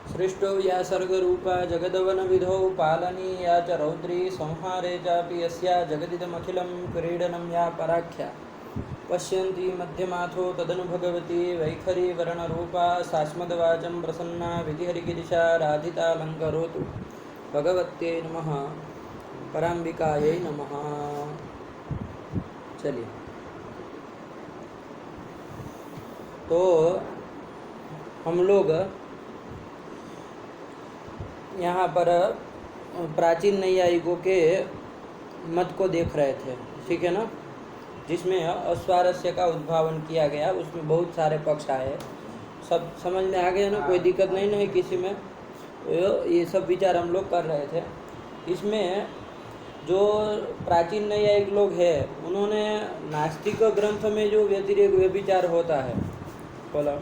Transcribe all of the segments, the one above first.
सृष्टो या सर्गरूपा जगदवनविधौ पालनीया च रौद्री संहारे चापि यस्या जगदिदमखिलं क्रीडनं या पराख्या पश्यन्ति मध्यमाथो तदनु भगवती वैखरी वर्णरूपा सास्मद्वाचं प्रसन्ना विधिहरिगिरिशा राधितालङ्करोतु भगवत्यै नमः पराम्बिकायै नमः। चलिए, तो हम लोग यहाँ पर प्राचीन नैयायिकों के मत को देख रहे थे, ठीक है ना, जिसमें अस्वारस्य का उद्भावन किया गया। उसमें बहुत सारे पक्ष आए, सब समझ में आ गए ना, कोई दिक्कत नहीं है किसी में। ये सब विचार हम लोग कर रहे थे। इसमें जो प्राचीन नैयायिक लोग हैं, उन्होंने नास्तिक ग्रंथ में जो व्यतिरेक व्यभिचार होता है, बोला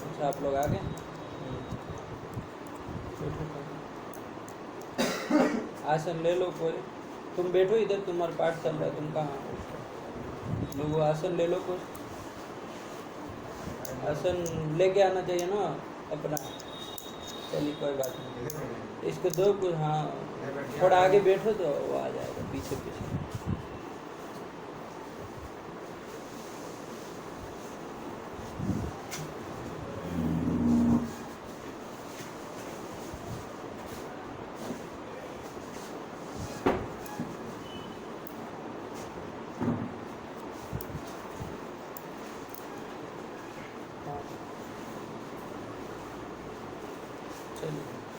अच्छा, आप लोग आ गए। आसन ले लो, कोई तुम बैठो इधर, तुम्हारा पाठ चल रहा है, तुम कहाँ लोग, आसन ले लो, कोई आसन लेके आना चाहिए ना अपना। चलिए कोई बात नहीं, इसको दो कुछ, हाँ थोड़ा आगे बैठो तो वो आ जाएगा पीछे पीछे।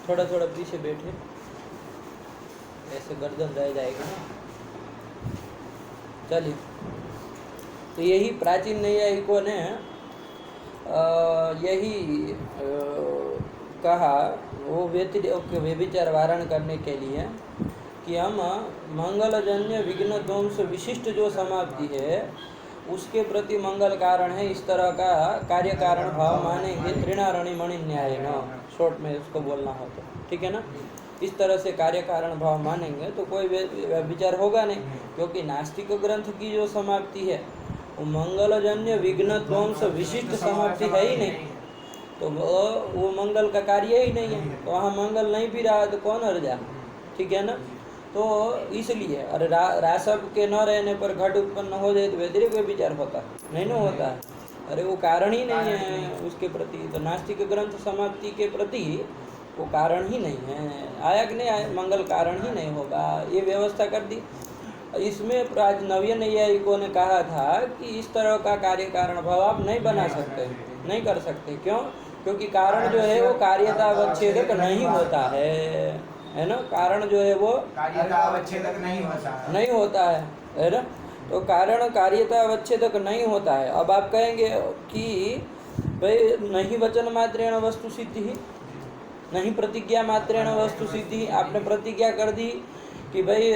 थोड़ा थोड़ा पीछे बैठे, ऐसे गर्दन रह जाएगी ना। चलिए, तो यही प्राचीन नैयायिकों ने यही कहा, वो व्यभिचार वारण करने के लिए कि हम मंगलजन्य विघ्न ध्वंस विशिष्ट जो समाप्ति है उसके प्रति मंगल कारण है, इस तरह का कार्य कारण भाव मानेंगे त्रिणारणी मणि न्याय न, शॉर्ट में उसको बोलना हो तो, ठीक है ना। इस तरह से कार्य कारण भाव मानेंगे तो कोई विचार होगा नहीं, क्योंकि नास्तिक ग्रंथ की जो समाप्ति है वो मंगलजन्य विघ्न ध्वंस विशिष्ट समाप्ति है ही नहीं, तो वो मंगल का कार्य ही नहीं है, तो वहाँ मंगल नहीं भी रहा तो कौन हर जा, ठीक है ना। तो इसलिए अरे रासव के न रहने पर घट उत्पन्न हो जाए तो व्यतिरेक विचार होता है, नहीं ना होता है। अरे वो कारण ही नहीं है उसके प्रति, तो नास्तिक ग्रंथ समाप्ति के प्रति वो कारण ही नहीं है, आया कि नहीं आया, मंगल कारण ही नहीं होगा, ये व्यवस्था कर दी। इसमें आज नवीन नैयायिकों ने कहा था कि इस तरह का कार्य कारण भाव आप नहीं बना सकते, नहीं कर सकते। क्यों? क्योंकि कारण जो है वो कार्यतावच्छेदक नहीं होता है ना। कारण जो है वो कार्यतावच्छेदक नहीं होता है ना। तो कारण कार्यतावच्छेदक नहीं होता है। अब आप कहेंगे कि भाई नहीं वचन मात्रेण वस्तु सिद्धि, नहीं प्रतिज्ञा मात्रेण वस्तु सिद्धि, आपने प्रतिज्ञा कर दी कि भाई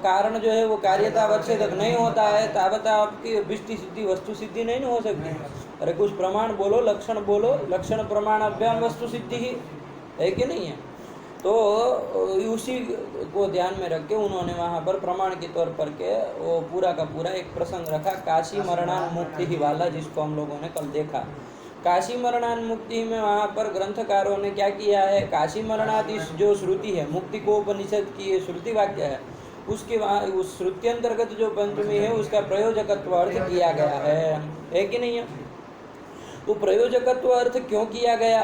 कारण जो है वो कार्यतावच्छेदक नहीं होता है, तावता आपकी अभिष्टि सिद्धि वस्तु सिद्धि नहीं हो सकती। अरे कुछ प्रमाण बोलो, लक्षण बोलो, लक्षण प्रमाण अभ्याम वस्तु सिद्धि ही है कि नहीं है। तो उसी को ध्यान में रख के उन्होंने वहाँ पर प्रमाण के तौर पर के वो पूरा का पूरा एक प्रसंग रखा, काशी मरणान मुक्ति ही वाला, जिसको हम लोगों ने कल देखा। काशी मरणान मुक्ति में वहाँ पर ग्रंथकारों ने क्या किया है, काशी मरणादि जो श्रुति है, मुक्ति को उपनिषद की श्रुति वाक्य है, उसके वहाँ उस श्रुति अंतर्गत जो पंचमी है उसका प्रयोजकत्व अर्थ किया गया है कि नहीं है। तो प्रयोजकत्व अर्थ क्यों किया गया,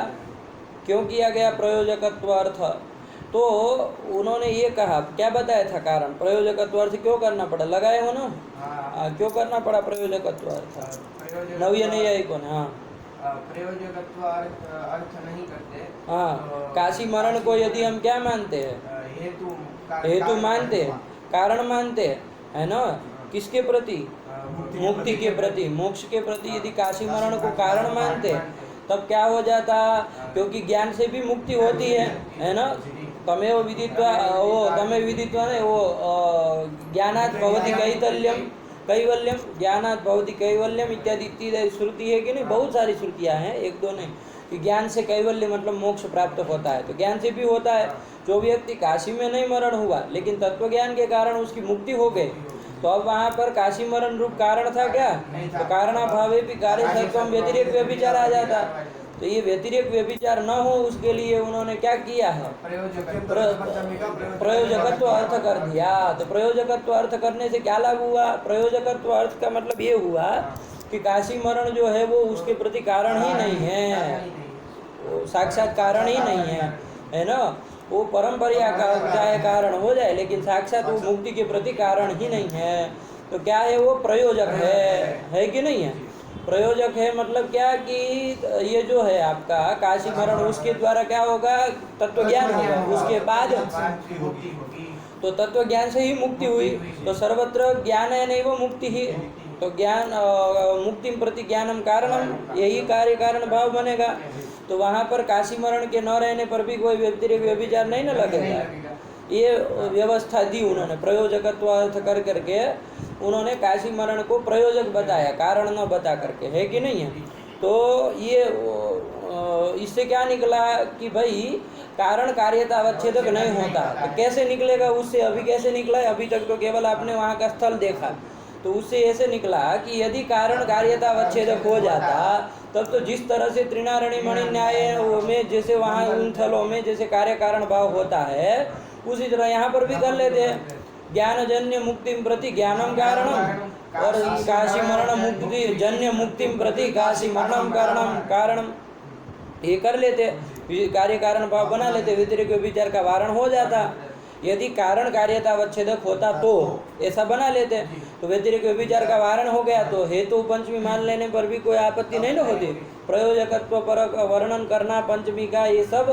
क्यों किया गया प्रयोजकत्व अर्थ, तो उन्होंने ये कहा, क्या बताया था कारण, प्रयोजकत्व अर्थ क्यों करना पड़ा, लगाए हो ना। क्यों करना पड़ा प्रयोजकत्व अर्थ, नवीन नैयायिकों ने। प्रयोजकत्व अर्थ नहीं करते। हाँ, काशी मरण को यदि हम क्या मानते हैं, हेतु मानते हैं, कारण मानते हैं, है ना, किसके प्रति, मुक्ति के प्रति, मोक्ष के प्रति यदि काशी मरण को कारण मानते तब क्या हो जाता, क्योंकि ज्ञान से भी मुक्ति होती है ना। तमेव विदित्वा, वो तमेव विदित्वा नहीं, वो ज्ञानात् भवति कैतल्यम, कैवल्यम ज्ञानात् भवति कैवल्यम इत्यादि इत्यादि श्रुति है कि नहीं, बहुत सारी श्रुतियाँ हैं, एक दो नहीं, कि ज्ञान से कैवल्य मतलब मोक्ष प्राप्त होता है, तो ज्ञान से भी होता है। जो व्यक्ति काशी में नहीं मरण हुआ लेकिन तत्व ज्ञान के कारण उसकी मुक्ति हो गई, तो अब वहाँ पर काशी मरण रूप कारण था क्या, तो कारणाभावे भी कार्य सत्वम व्यतिरेक व्यभिचार आ जाता। तो ये व्यतिरेक व्यभिचार न हो उसके लिए उन्होंने क्या किया है, प्रयोजकत्व अर्थ कर दिया। तो प्रयोजकत्व अर्थ करने से क्या लाभ हुआ, प्रयोजकत्व अर्थ का मतलब ये हुआ कि काशी मरण जो है वो उसके प्रति कारण ही नहीं है, वो साक्षात कारण ही नहीं है ना। वो परंपरा का चाहे कारण हो जाए लेकिन साक्षात वो मुक्ति के प्रति कारण ही नहीं है। तो क्या है, वो प्रयोजक है कि नहीं है। प्रयोजक है मतलब क्या कि ये जो है आपका काशी मरण, उसके द्वारा क्या होगा, तत्व ज्ञान होगा, उसके बाद तो तत्व ज्ञान से ही मुक्ति हुई। तो सर्वत्र ज्ञान है नहीं वो मुक्ति ही, तो ज्ञान मुक्ति प्रति ज्ञानम कारणम, यही कार्य कारण भाव बनेगा। तो वहाँ पर काशी मरण के न रहने पर भी कोई व्यतिरेक व्यभिचार नहीं न लगेगा। ये व्यवस्था दी उन्होंने, प्रयोजकत्व अर्थ कर करके उन्होंने काशी मरण को प्रयोजक बताया, कारण न बता करके, है कि नहीं है। तो ये इससे क्या निकला कि भाई कारण कार्यता अवच्छेदक नहीं होता। तो कैसे निकलेगा उससे, अभी कैसे निकला है, अभी तक तो केवल आपने वहाँ का स्थल देखा, तो उससे ऐसे निकला कि यदि कारण कार्यता अवच्छेदक हो जाता तब तो जिस तरह से त्रिनारणी मणि न्याय में जैसे वहाँ उन थलों में जैसे कार्य कारण भाव होता है, उसी तरह यहाँ पर भी कर लेते हैं। ज्ञानजन्य मुक्ति प्रति ज्ञानम कारणम और काशी मरण मुक्ति जन्य मुक्ति प्रति काशी मरणम कारणम ये कर लेते, कार्य कारण भाव बना लेते, व्यतिरेक व्यभिचार का वारण हो जाता। यदि कारण कार्यता अवच्छेदक होता तो ऐसा बना लेते, तो व्यतिरेक व्यभिचार का वारण हो गया, तो हेतु पंचमी मान लेने पर भी कोई आपत्ति नहीं न होती। प्रयोजकत्व पर वर्णन करना पंचमी का ये सब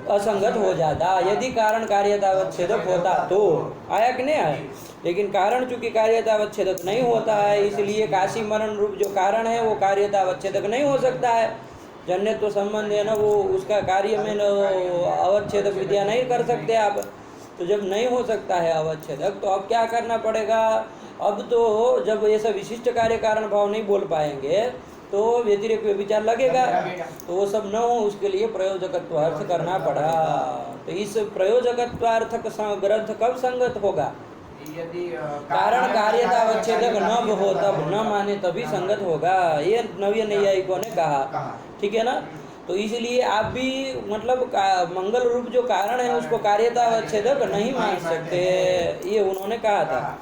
असंगत हो जाता यदि कारण कार्यता अवच्छेदक होता तो। आया कि नहीं आया। लेकिन कारण चूंकि कार्यता अवच्छेदक नहीं होता है, इसलिए काशी मरण रूप जो कारण है वो कार्यता अवच्छेदक नहीं हो सकता है। जन्यत्व संबंध है ना, वो उसका कार्य में अवच्छेदक विद्या नहीं कर सकते आप। तो जब नहीं हो सकता है अवच्छेदक, तो अब क्या करना पड़ेगा, अब तो जब ऐसा विशिष्ट कार्य कारण भाव नहीं बोल पाएंगे तो व्यतिरेक व्यभिचार लगेगा, तो वो सब न हो उसके लिए प्रयोजकत्व अर्थ करना पड़ा। तो इस प्रयोजकत्वार्थक ग्रंथ कब संगत होगा, यदि कारण कार्यता अवच्छेदक न हो तब न माने तभी संगत होगा, ये नवीय नैयायिकों ने कहा, ठीक है ना। तो इसलिए आप भी मतलब मंगल रूप जो कारण है उसको कार्यता अवच्छेदक नहीं मान सकते, ये उन्होंने कहा था।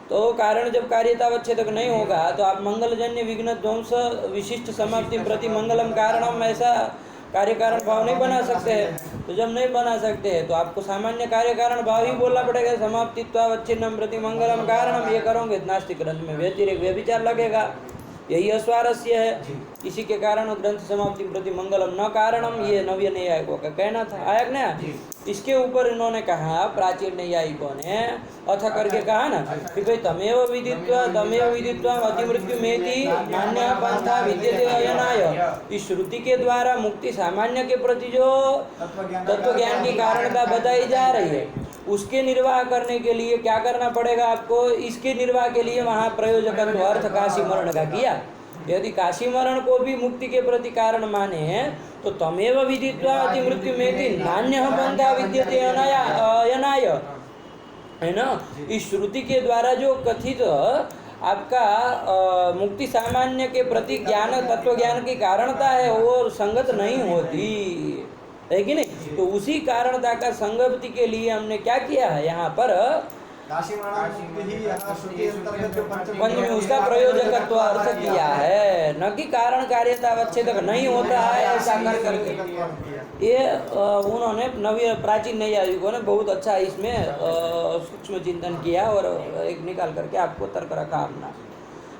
तो कारण जब कार्यता अवच्छेदक नहीं होगा तो आप मंगलजन्य विघ्न ध्वंस विशिष्ट समाप्ति प्रति मंगलम कारणम ऐसा कार्य कारण भाव नहीं बना सकते हैं। तो जब नहीं बना सकते हैं तो आपको सामान्य कार्य कारण भाव ही बोलना पड़ेगा, समाप्तित्वावच्छिन्नम प्रति मंगलम कारणम। ये करोगे नास्तिक ग्रंथ में व्यतिरेक व्यभिचार लगेगा, यही अस्वारस्य है। इसी के कारण ग्रंथ समाप्ति प्रति मंगलम न कारणम, ये नवीय नैयायिकों का कहना था। आया कि नहीं। इसके ऊपर इन्होंने कहा, प्राचीन नैयायिकों ने अथ करके कहा ना कि भाई तमेव विदित्वा अतिमृत्यु मेति नान्यः पंथा विद्यते अयनाय। इस श्रुति के द्वारा मुक्ति सामान्य के प्रति जो तत्व ज्ञान की कारणता बताई जा रही है, उसके निर्वाह करने के लिए क्या करना पड़ेगा आपको, इसके निर्वाह के लिए वहाँ प्रयोजकत्व अर्थ काशी मरण का किया। यदि काशी मरण को भी मुक्ति के प्रति कारण माने तो तमेव विदित्वा अति मृत्यु मेति नान्यः पंथा विद्यते अयनाय, है ना। इस श्रुति के द्वारा जो कथित आपका मुक्ति सामान्य के प्रति ज्ञान तत्व ज्ञान की कारणता है वो संगत नहीं होती है कि नहीं। तो उसी कारणता का संगति के लिए हमने क्या किया है यहाँ पर पंचमी उसका प्रयोजकत्व अर्थ किया है, न कि कारण कार्यता अवच्छेदक नहीं होता है ऐसा कर करके। ये उन्होंने नवीन प्राचीन नैयायिकों ने बहुत अच्छा इसमें सूक्ष्म चिंतन किया और एक निकाल करके आपको तर्क रखा अपना।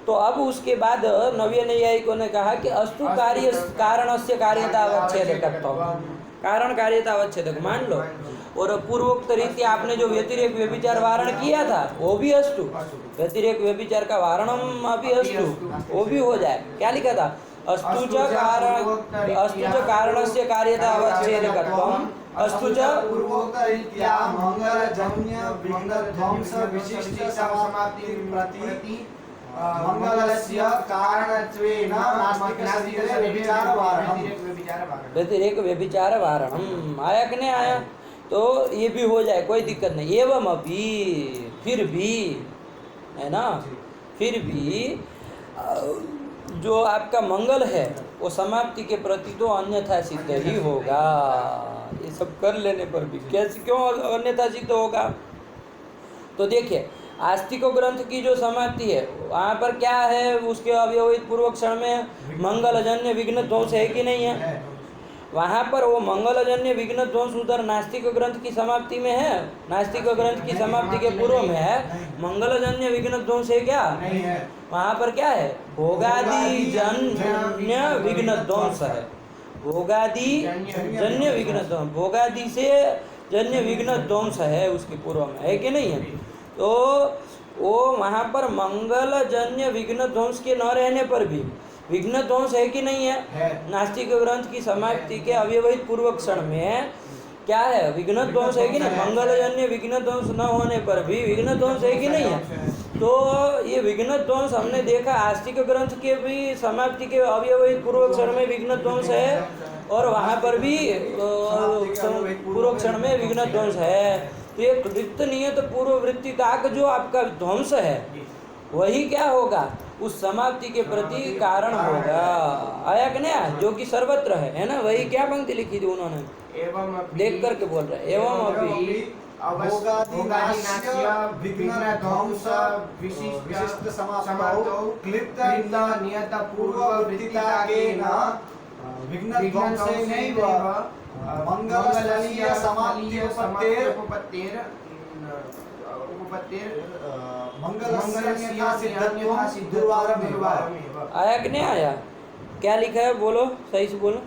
तो अब उसके बाद नवीन नैयायिकों ने कहा कि अस्तु कार्य कारणस्य कार्यता अवच्छेदकत्व, कारण कार्यता अवच्छेदक मान लो, और पूर्वोक्त रीति आपने जो व्यतिरेक व्यभिचार वारण किया था वो भी अस्तु, व्यतिरेक व्यभिचार का वारणम अभी अस्तु, वो भी हो जाए। क्या लिखा था, अस्तु च कारणस्य कार्यता अवच्छेदकत्वम अस्तु च पूर्वोक्तरीत्या मंगलजन्य विघ्नध्वंस विशिष्ट समाप्ति प्रति मंगलस्य कारणत्वेन नास्तिकशरीरे व्यभिचारवारणम्। व्यतिरेक व्यभिचार वारणम आया कि नहीं आया? तो ये भी हो जाए, कोई दिक्कत नहीं। एवं अभी फिर भी, है ना, फिर भी जो आपका मंगल है वो समाप्ति के प्रति तो अन्यथा सिद्ध ही होगा। ये सब कर लेने पर भी कैसे, क्यों अन्यथा सिद्ध होगा? तो देखिए, आस्तिक ग्रंथ की जो समाप्ति है वहाँ पर क्या है, उसके अव्यवहित पूर्व क्षण में मंगलजन्य विघ्न ध्वंस है कि नहीं है? वहाँ पर वो मंगलजन्य विघ्न ध्वंस उधर नास्तिक ग्रंथ की समाप्ति में है, नास्तिक ग्रंथ की समाप्ति के पूर्व में है। मंगलजन्य विघ्न ध्वंस है क्या? नहीं है। वहाँ पर क्या है? भोगादि जन्य विघ्न ध्वंस है। भोगादि जन्य विघ्न ध्वंस, भोगादि से जन्य विघ्न ध्वंस है उसके पूर्व में, है कि नहीं है? तो वो वहाँ पर मंगलजन्य विघ्न ध्वंस के न रहने पर भी विघ्न ध्वंस है कि नहीं है? नास्तिक ग्रंथ की समाप्ति के अव्यवहित पूर्व क्षण में क्या है? विघ्न ध्वंस है कि नहीं? मंगलजन्य विघ्न ध्वंस न होने पर भी विघ्न ध्वंस है कि नहीं है? तो ये विघ्न ध्वंस हमने देखा, आस्तिक ग्रंथ के भी समाप्ति के अव्यवहित पूर्व क्षण में विघ्न ध्वंस है और वहाँ पर भी पूर्व क्षण में विघ्न ध्वंस है। तो ये कृत नियत पूर्व वृत्ति तक जो आपका ध्वंस है वही क्या होगा? उस समाप्ति के प्रति कारण होगा। आया कि नहीं? जो कि सर्वत्र है ना? वही क्या पंक्ति लिखी थी उन्होंने, एवं देख करके बोल रहे। एवं अभी भोगादिनाश्य विघ्नध्वंस विशिष्ट समाप्तौ क्लिप्त नियत पूर्ववृत्तिताकेन विघ्नध्वंसेनैव मंगलस्थलीय समाप्त्युपपत्तेर् मंगलस्य सिद्धत्वं दुर्वारमेव। आया कि नहीं आया? क्या लिखा है बोलो, सही से बोलो।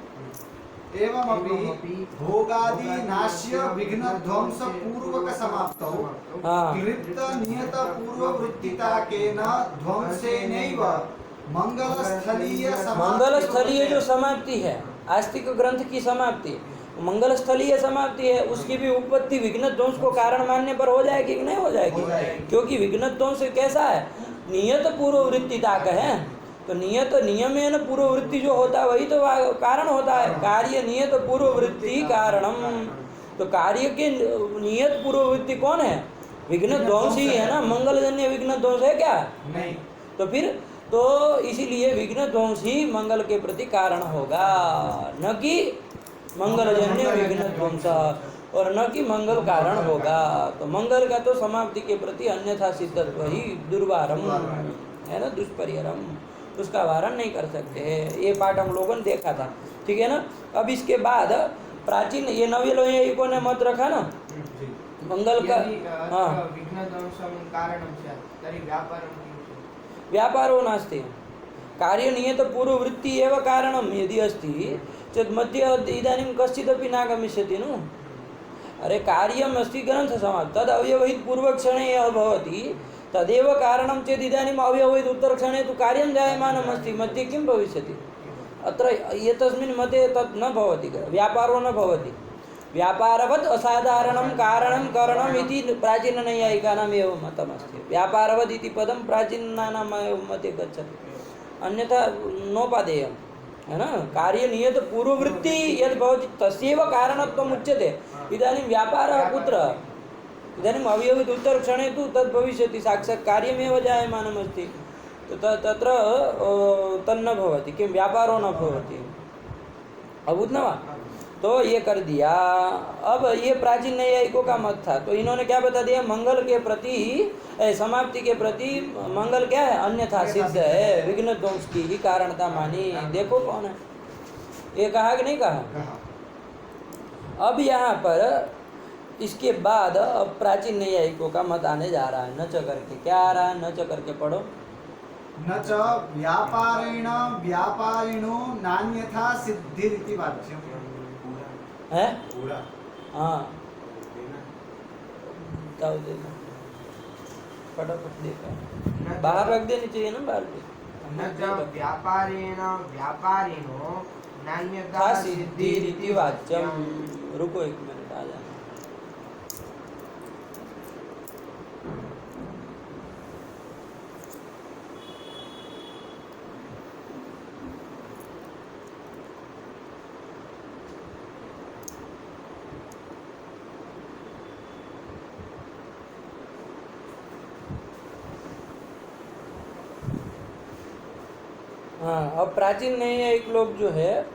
एवमपि भोगादिनाश्य विघ्नध्वंस पूर्वक समाप्तौ क्लिप्त नियत पूर्ववृत्तिताकेन ध्वंसेनैव मंगलस्थलीय जो समाप्ति है, आस्तिक ग्रंथ की समाप्ति मंगलस्थलीय समाप्ति है, उसकी भी उत्पत्ति विघ्न ध्वंस को कारण मानने पर हो जाएगी कि नहीं हो जाएगी? क्योंकि विघ्न ध्वंस कैसा है? नियत पूर्व वृत्ति ताक है। तो नियत नियमेन पूर्व वृत्ति जो होता है वही तो कारण होता है। कार्य नियत पूर्व वृत्ति कारणम। तो कार्य के नियत पूर्व वृत्ति कौन है? विघ्न ध्वंस ही है ना। मंगलजन्य विघ्न ध्वंस है क्या? नहीं। तो फिर तो इसीलिए विघ्न ध्वंस ही मंगल के प्रति कारण होगा, न कि मंगलजन्य विघ्न ध्वंस, और न कि मंगल कारण होगा। तो मंगल का तो समाप्ति के प्रति अन्यथा सिद्धत्व ही दुर्वारम है ना, दुष्परिहरम, उसका वारण नहीं कर सकते हैं। ये पाठ हम लोगों ने देखा था, ठीक है ना। अब इसके बाद प्राचीन ये नवलोयिकों ने मत रखा ना मंगल का, हाँ, व्यापारो नास्ति कार्य नियत पूर्व वृत्ति एव कारणम यदि अस्ति चेत् मध्ये इदानीं कश्चिदपि नागमिष्यति नु। अरे कार्यम् अस्ति ग्रन्थ समाप्त तद् अव्यवहित पूर्वक्षणे यः भवति तदेव कारणं चेत् इदानीम् अव्यवहित उत्तरक्षणे तु कार्यं जायमानम् अस्ति, मध्ये किं भविष्यति? अत्र एतस्मिन् मध्ये तत् न भवति, व्यापारो न भवति। व्यापारवत् असाधारणं कारणं करणम् इति प्राचीननैयायिकानाम् एव मतमस्ति। व्यापारवत् इति पदं प्राचीनानां मध्ये गच्छति, अन्यथा नोपादेयं, है ना। कार्य नियत पूर्ववृत्ति यद् भवति तस्यैव कारणत्वम् उच्यते। इदानीं व्यापारः कुत्र? इदानीम् अव्यवहित उत्तरक्षणे तु तद् भविष्यति, साक्षात् कार्यमेव जायमानमस्ति। तो तत्र तन्न भवति, किं व्यापारो न भवति। अबुझ न वा? तो ये कर दिया। अब ये प्राचीन नैयायिकों का मत था, तो इन्होंने क्या बता दिया? मंगल के प्रति समाप्ति के प्रति मंगल क्या है? अन्यथा सिद्ध है, विघ्न ध्वंस की ही कारणता मानी। देखो कौन है ये, कहा कि नहीं कहा? अब यहाँ पर इसके बाद अब प्राचीन नैयायिकों का मत आने जा रहा है। न च करके क्या आ रहा है? न च करके पढ़ो। न च व्यापारेण व्यापारिणो नान्यथा सिद्धिरिति वाच्यम् है। पूरा, हाँ, बताओ देना, फटाफट देखा, बाहर रख देनी चाहिए ना, बाहर व्यापारेण व्यापारिणो नान्यथा सिद्धिरिति वाच्यम। रुको एक मिनट, हाँ, अब प्राचीन नैयायिक लोग जो है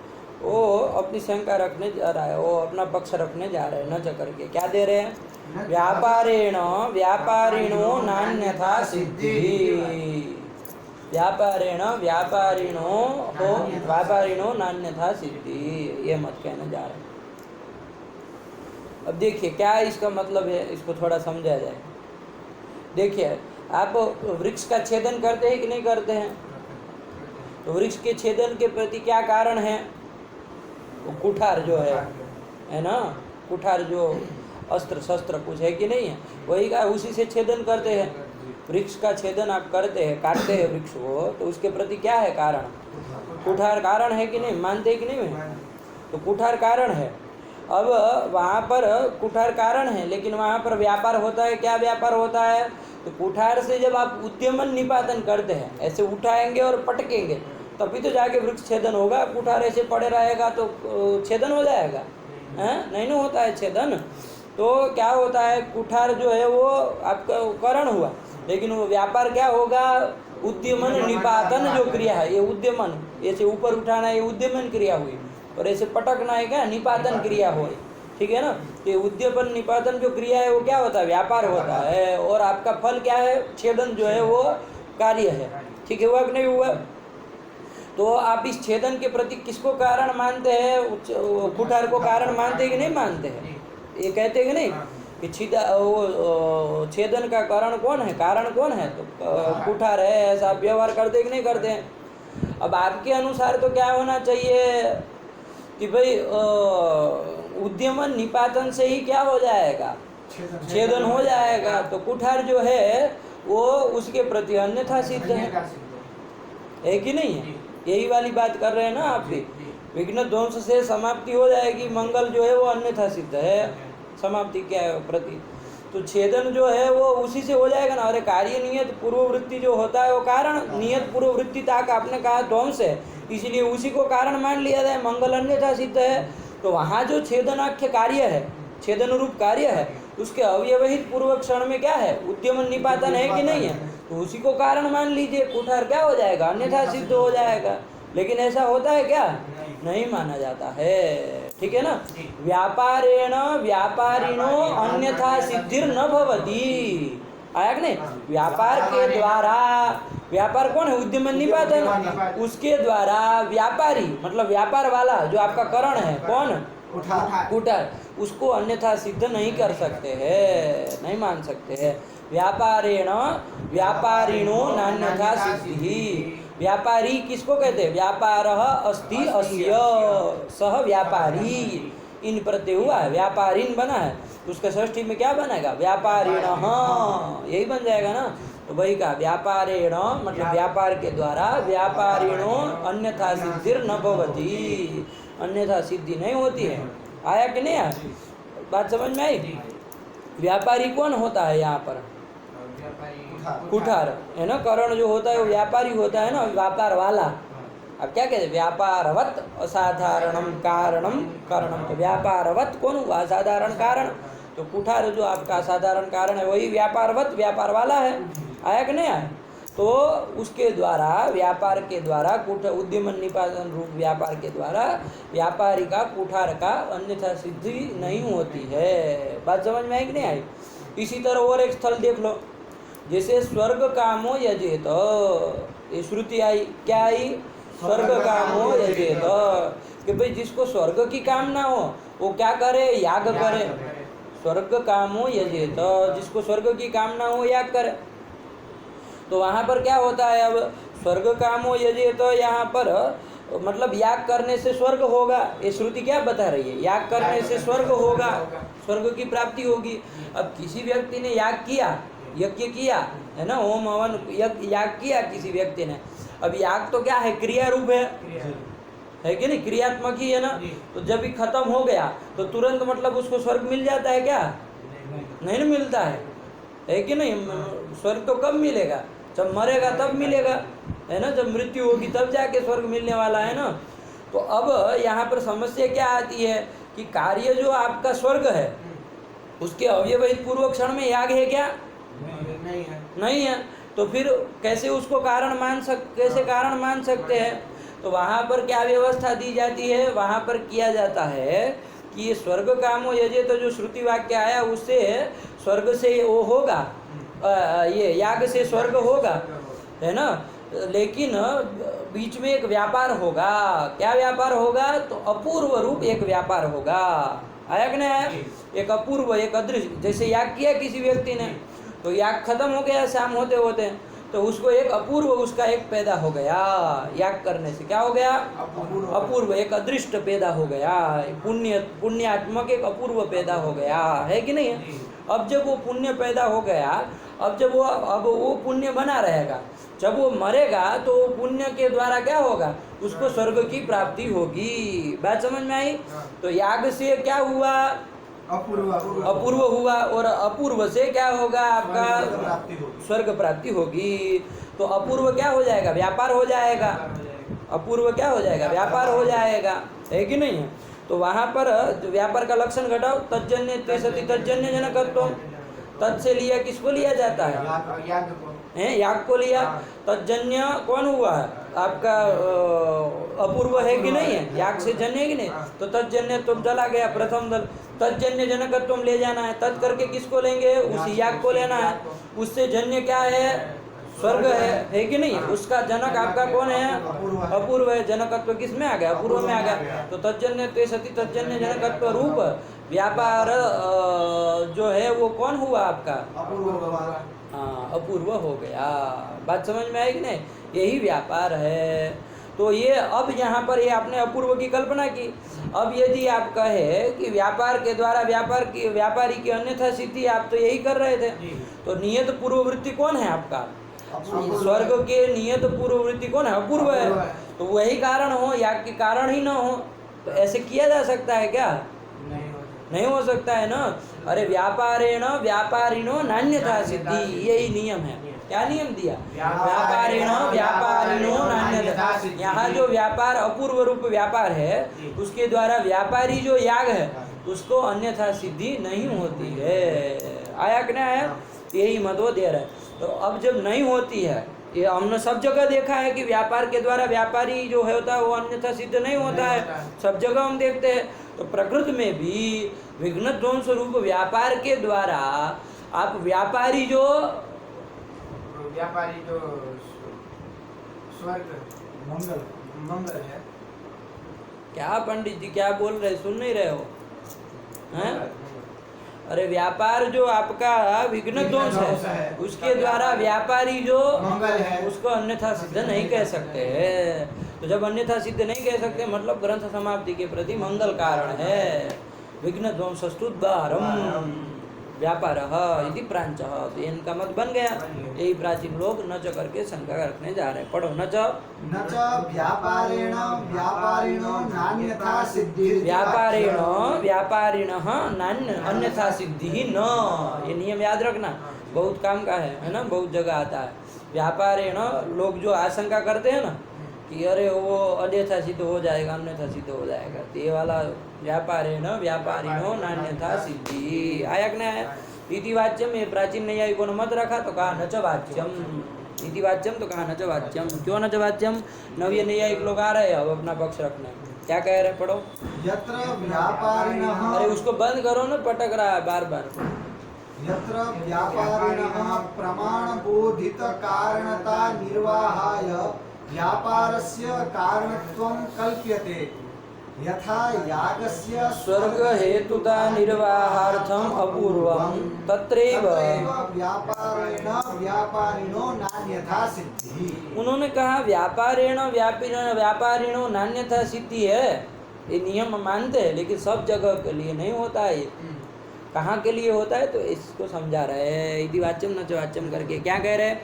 वो अपनी शंका रखने जा रहा है, वो अपना पक्ष रखने जा रहे हैं, न चकर के क्या दे रहे हैं, व्यापारिणो नान्यथा सिद्धि, व्यापारिणो नान्यथा सिद्धि, ये मत कहने जा रहे हैं। अब देखिए क्या इसका मतलब है, इसको थोड़ा समझा जाए। देखिए, आप वृक्ष का छेदन करते हैं कि नहीं करते हैं? तो वृक्ष के छेदन के प्रति क्या कारण है? वो कुठार जो है ना, कुठार जो अस्त्र शस्त्र कुछ है कि नहीं है, वही का उसी से छेदन करते हैं। वृक्ष का छेदन आप करते हैं, काटते हैं वृक्ष को, तो उसके प्रति क्या है कारण? कुठार कारण है कि नहीं? मानते हैं कि नहीं? तो कुठार कारण है। अब वहाँ पर कुठार कारण है, लेकिन वहाँ पर व्यापार होता है। क्या व्यापार होता है? तो कुठार से जब आप उद्यमन निपातन करते हैं, ऐसे उठाएंगे और पटकेंगे, तभी तो जाके वृक्ष छेदन होगा। कुठार ऐसे पड़े रहेगा तो छेदन हो जाएगा? हैं? नहीं ना होता है छेदन। तो क्या होता है, कुठार जो है वो आपका कारण हुआ, लेकिन वो व्यापार क्या होगा? उद्यमन निपातन जो क्रिया है, ये उद्यमन, ऐसे ऊपर उठाना ये उद्यमन क्रिया हुई, और ऐसे पटकना है क्या? निपातन क्रिया हुई। ठीक है ना? ये उद्यमन निपातन जो क्रिया है वो क्या होता है? व्यापार होता है। और आपका फल क्या है? छेदन जो है वो कार्य है। ठीक है, हुआ कि नहीं हुआ? तो आप इस छेदन के प्रति किसको कारण मानते हैं? कुठार को कारण मानते हैं कि नहीं मानते हैं? ये कहते हैं कि नहीं कि छेदन का कारण कौन है? कारण कौन है? तो कुठार है। ऐसा आप व्यवहार करते कि नहीं करते हैं? अब आपके अनुसार तो क्या होना चाहिए कि भाई उद्यमन निपातन से ही क्या हो जाएगा? छेदन हो जाएगा। तो कुठार जो है वो उसके प्रति अन्यथा सिद्ध है कि नहीं है? यही वाली बात कर रहे हैं ना आप भी। विघ्न ध्वंस से समाप्ति हो जाएगी, मंगल जो है वो अन्यथा सिद्ध है समाप्ति के प्रति। तो छेदन जो है वो उसी से हो जाएगा ना। अरे कार्य नियत पूर्ववृत्ति जो होता है वो कारण, नियत पूर्ववृत्ति तक आपने कहा ध्वंस है, इसलिए उसी को कारण मान लिया जाए। मंगल अन्यथा सिद्ध है, तो वहाँ जो छेदनाख्य कार्य है, छेदन रूप कार्य है, उसके अव्यवहित पूर्व क्षण में क्या है? उद्यमन निपातन है कि नहीं है? तो उसी को कारण मान लीजिए। कुठार क्या हो जाएगा? अन्यथा सिद्ध हो जाएगा। लेकिन ऐसा होता है क्या? नहीं माना जाता है। ठीक है ना? व्यापारेण व्यापारिणो अन्यथा सिद्धिर न भवति। आया कि नहीं? व्यापार के द्वारा, व्यापार कौन है? उद्यमन निपातन। उसके द्वारा व्यापारी मतलब व्यापार वाला जो आपका करण है, कौन? कुठार, उसको अन्यथा सिद्ध नहीं कर सकते हैं, नहीं मान सकते हैं। व्यापारेण व्यापारिणो नान्यथा सिद्धि। व्यापारी किसको कहते हैं? व्यापारः अस्ति अस्य सह व्यापारी। इन प्रत्यय हुआ है, व्यापारिन बना है, तो उसका षष्ठी में क्या बनेगा? व्यापारिणः, यही बन जाएगा ना। तो वही का व्यापारेण मतलब व्यापार के द्वारा, व्यापारिणो अन्यथा सिद्धिर न भवति, अन्यथा सिद्धि नहीं होती है। आया कि नहीं आया? बात समझ में आई? व्यापारी कौन होता है यहाँ पर? कुठार है ना। करण जो होता है वो व्यापारी होता है ना, व्यापार वाला। अब क्या कहते हैं? व्यापारवत असाधारणम कारणम करणम। तो व्यापारवत कौन हुआ? असाधारण कारण। तो कुठार जो आपका असाधारण कारण है वही व्यापारवत, व्यापार वाला है। आया कि नहीं आया? तो उसके द्वारा, व्यापार के द्वारा, उद्यमन निपातन रूप व्यापार के द्वारा व्यापारी का, कुठार का अन्यथा सिद्धि नहीं होती है। बात समझ में आई कि नहीं आई? इसी तरह और एक स्थल देख लो, जैसे स्वर्ग कामो यजेत, ये श्रुति आई। क्या आई? स्वर्ग कामो यजेत, कि भाई जिसको स्वर्ग की कामना हो वो क्या करे? याग करे। स्वर्ग कामो यजेत, जिसको स्वर्ग की कामना हो याग करे। तो वहाँ पर क्या होता है? अब स्वर्ग कामो यजेत, यहाँ पर मतलब याग करने से स्वर्ग होगा, ये श्रुति क्या बता रही है? याग करने से स्वर्ग होगा, स्वर्ग की प्राप्ति होगी। अब किसी व्यक्ति ने याग किया, यज्ञ किया है ना, होम हवन याग किया किसी व्यक्ति ने। अब याग तो क्या है? क्रिया रूप है कि नहीं? क्रियात्मक ही है ना। तो जब भी खत्म हो गया तो तुरंत मतलब उसको स्वर्ग मिल जाता है क्या? नहीं मिलता है कि नहीं? स्वर्ग तो कब मिलेगा? जब मरेगा तब मिलेगा, है ना। जब मृत्यु होगी तब जाके स्वर्ग मिलने वाला है ना। तो अब यहाँ पर समस्या क्या आती है कि कार्य जो आपका स्वर्ग है उसके अव्यवहित पूर्व क्षण में याग है क्या? नहीं है। तो फिर कैसे उसको कैसे कारण मान सकते हैं? तो वहाँ पर क्या व्यवस्था दी जाती है? वहाँ पर किया जाता है कि ये स्वर्ग कामो यजे, तो जो श्रुति वाक्य आया उससे स्वर्ग से वो होगा, ये याग से स्वर्ग होगा, है ना? लेकिन बीच में एक व्यापार होगा। क्या व्यापार होगा? तो अपूर्व रूप एक व्यापार होगा। आया कि नहीं आया? एक अपूर्व, एक अदृश्य। जैसे याग किया किसी व्यक्ति ने, तो याग खत्म हो गया शाम होते होते, तो उसको एक अपूर्व उसका एक पैदा हो गया। याग करने से क्या हो गया? अपूर्व, एक अदृष्ट पैदा हो गया। पुण्यात्मक एक अपूर्व पैदा हो गया, है कि नहीं? अब जब वो पुण्य पैदा हो गया, अब वो पुण्य बना रहेगा। जब वो मरेगा तो पुण्य के द्वारा क्या होगा? उसको स्वर्ग की प्राप्ति होगी। बात समझ में आई? तो याग से क्या हुआ? अपूर्व हुआ, और अपूर्व से क्या होगा? आपका स्वर्ग प्राप्ति होगी। तो अपूर्व क्या हो जाएगा? व्यापार हो जाएगा। अपूर्व क्या हो जाएगा? व्यापार हो जाएगा, है कि नहीं? तो वहाँ पर व्यापार का लक्षण घटाओ। तज्जन्य ते सति तज्जन्य जनकत्व। तत् से लिया, किसको लिया जाता है? याग को लिया। तज्जन्य कौन हुआ? आपका अपूर्व है कि नहीं है? याग से जन्य है कि नहीं? तो तज्जन्य तुम चला गया प्रथम दल। तज्जन्य जनकत्व ले जाना है। तत् करके किसको लेंगे? उसी याग को लेना है। उससे जन्य क्या है? स्वर्ग है कि नहीं? उसका जनक आपका कौन है? अपूर्व है। जनकत्व किस में आ गया? अपूर्व में आ गया। तो तज्जन्य ते सति तज्जन्य जनकत्व रूप व्यापार जो है वो कौन हुआ आपका? हाँ, अपूर्व हो गया। बात समझ में आई कि नहीं? यही व्यापार है। तो ये अब यहाँ पर ये आपने अपूर्व की कल्पना की। अब यदि आप कहे कि व्यापार के द्वारा व्यापारी की अन्यथा सिद्धि, आप तो यही कर रहे थे। तो नियत पूर्ववृत्ति कौन है आपका? स्वर्ग के नियत पूर्ववृत्ति कौन है? अपूर्व है। तो वही कारण हो, याग के कारण ही न हो, तो ऐसे किया जा सकता है क्या? नहीं हो सकता है ना। अरे व्यापारेण व्यापारिणो नान्यथा सिद्धि, यही नियम है। क्या नियम दिया? व्यापारेण व्यापारिणो नान्यथा। यहाँ जो व्यापार अपूर्व रूप व्यापार है, उसके द्वारा व्यापारी जो याग है उसको अन्यथा सिद्धि नहीं होती है। आया कि नहीं आया? यही मत दे रहा है। तो अब जब नहीं होती है, ये हमने सब जगह देखा है कि व्यापार के द्वारा व्यापारी जो होता है वो अन्यथा सिद्ध नहीं होता है। सब जगह हम देखते हैं। तो प्रकृति में भी विघ्न ध्वंस रूप व्यापार के द्वारा आप व्यापारी जो स्वर्ग मंगल है। क्या पंडित जी क्या बोल रहे? सुन नहीं रहे हो? हैं? अरे व्यापार जो आपका विघ्न ध्वंस है, उसके द्वारा व्यापारी जो मंगल है, उसको अन्यथा सिद्ध नहीं कह सकते। तो जब अन्यथा सिद्ध नहीं कह सकते, मतलब ग्रंथ समाप्ति के प्रति मंगल कारण है। विघ्न ध्वंसस्तुद्वारम व्यापार इति प्रांच। तो इनका मत बन गया। यही प्राचीन लोग न च करके शंका रखने जा रहे हैं। पढ़ो। न च व्यापारेण व्यापारिणो नान्यथा सिद्धि। व्यापारेण व्यापारिणः नान्य अन्यथा सिद्धि न। ये नियम याद रखना, बहुत काम का है ना? बहुत जगह आता है। व्यापारेण लोग जो आशंका करते हैं ना कि अरे वो अन्यथा सिद्ध हो जाएगा, अन्यथा सिद्ध हो जाएगा, तो ये वाला व्यापारेण व्यापारिणो नान्यथा सिद्धि। आया कि नहीं आया? इति वाच्यम, ये प्राचीन नैयायिकों ने मत रखा तो कहा न च वाच्यम। इति वाच्यम तो कहा न च वाच्यम। क्यों न च वाच्यम? नवीन नैयायिक लोग आ रहे हैं अब अपना पक्ष रखने। क्या कह रहे? पढ़ो। यत्र व्यापारिणः, अरे उसको बंद करो ना, पटक रहा है बार बार। यत्र व्यापारिणः प्रमाणबोधित कारणता निर्वाहाय व्यापारस्य कारणत्वं कल्प्यते, यथा यागस्य स्वर्ग हेतुता निर्वाहार्थम अपूर्वम तत्रैव व्यापारेण व्यापारिणो नान्यथा सिद्धि। उन्होंने कहा व्यापारेण व्यापारिणो नान्यथा सिद्धि है। ये नियम मानते हैं, लेकिन सब जगह के लिए नहीं होता है। कहाँ के लिए होता है? तो इसको समझा रहे हैं। इति वाच्यम न च वाच्यम करके क्या कह रहे हैं?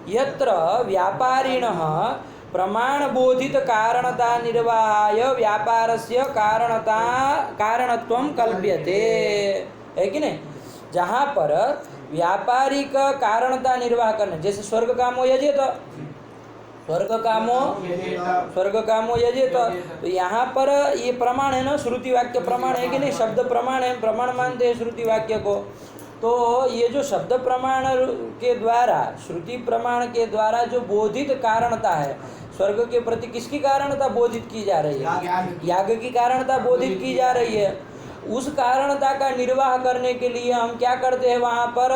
यत्र व्यापारिणः प्रमाणबोधित कारणता निर्वाहाय व्यापारस्य कारणत्वं कल्प्यते, है कि नहीं? जहाँ पर व्यापारी का कारणता निर्वाह करने, जैसे स्वर्ग कामो यजेत, स्वर्ग कामो यजेत, तो यहाँ पर ये प्रमाण है ना, श्रुति वाक्य प्रमाण है कि नहीं? शब्द प्रमाण है, प्रमाण मानते हैं श्रुति वाक्य को। तो ये जो शब्द प्रमाण के द्वारा, श्रुति प्रमाण के द्वारा जो बोधित कारणता है, स्वर्ग के प्रति किसकी कारणता बोधित की जा रही है? याग की कारणता बोधित की जा रही है। उस कारणता का निर्वाह करने के लिए हम क्या करते हैं? वहाँ पर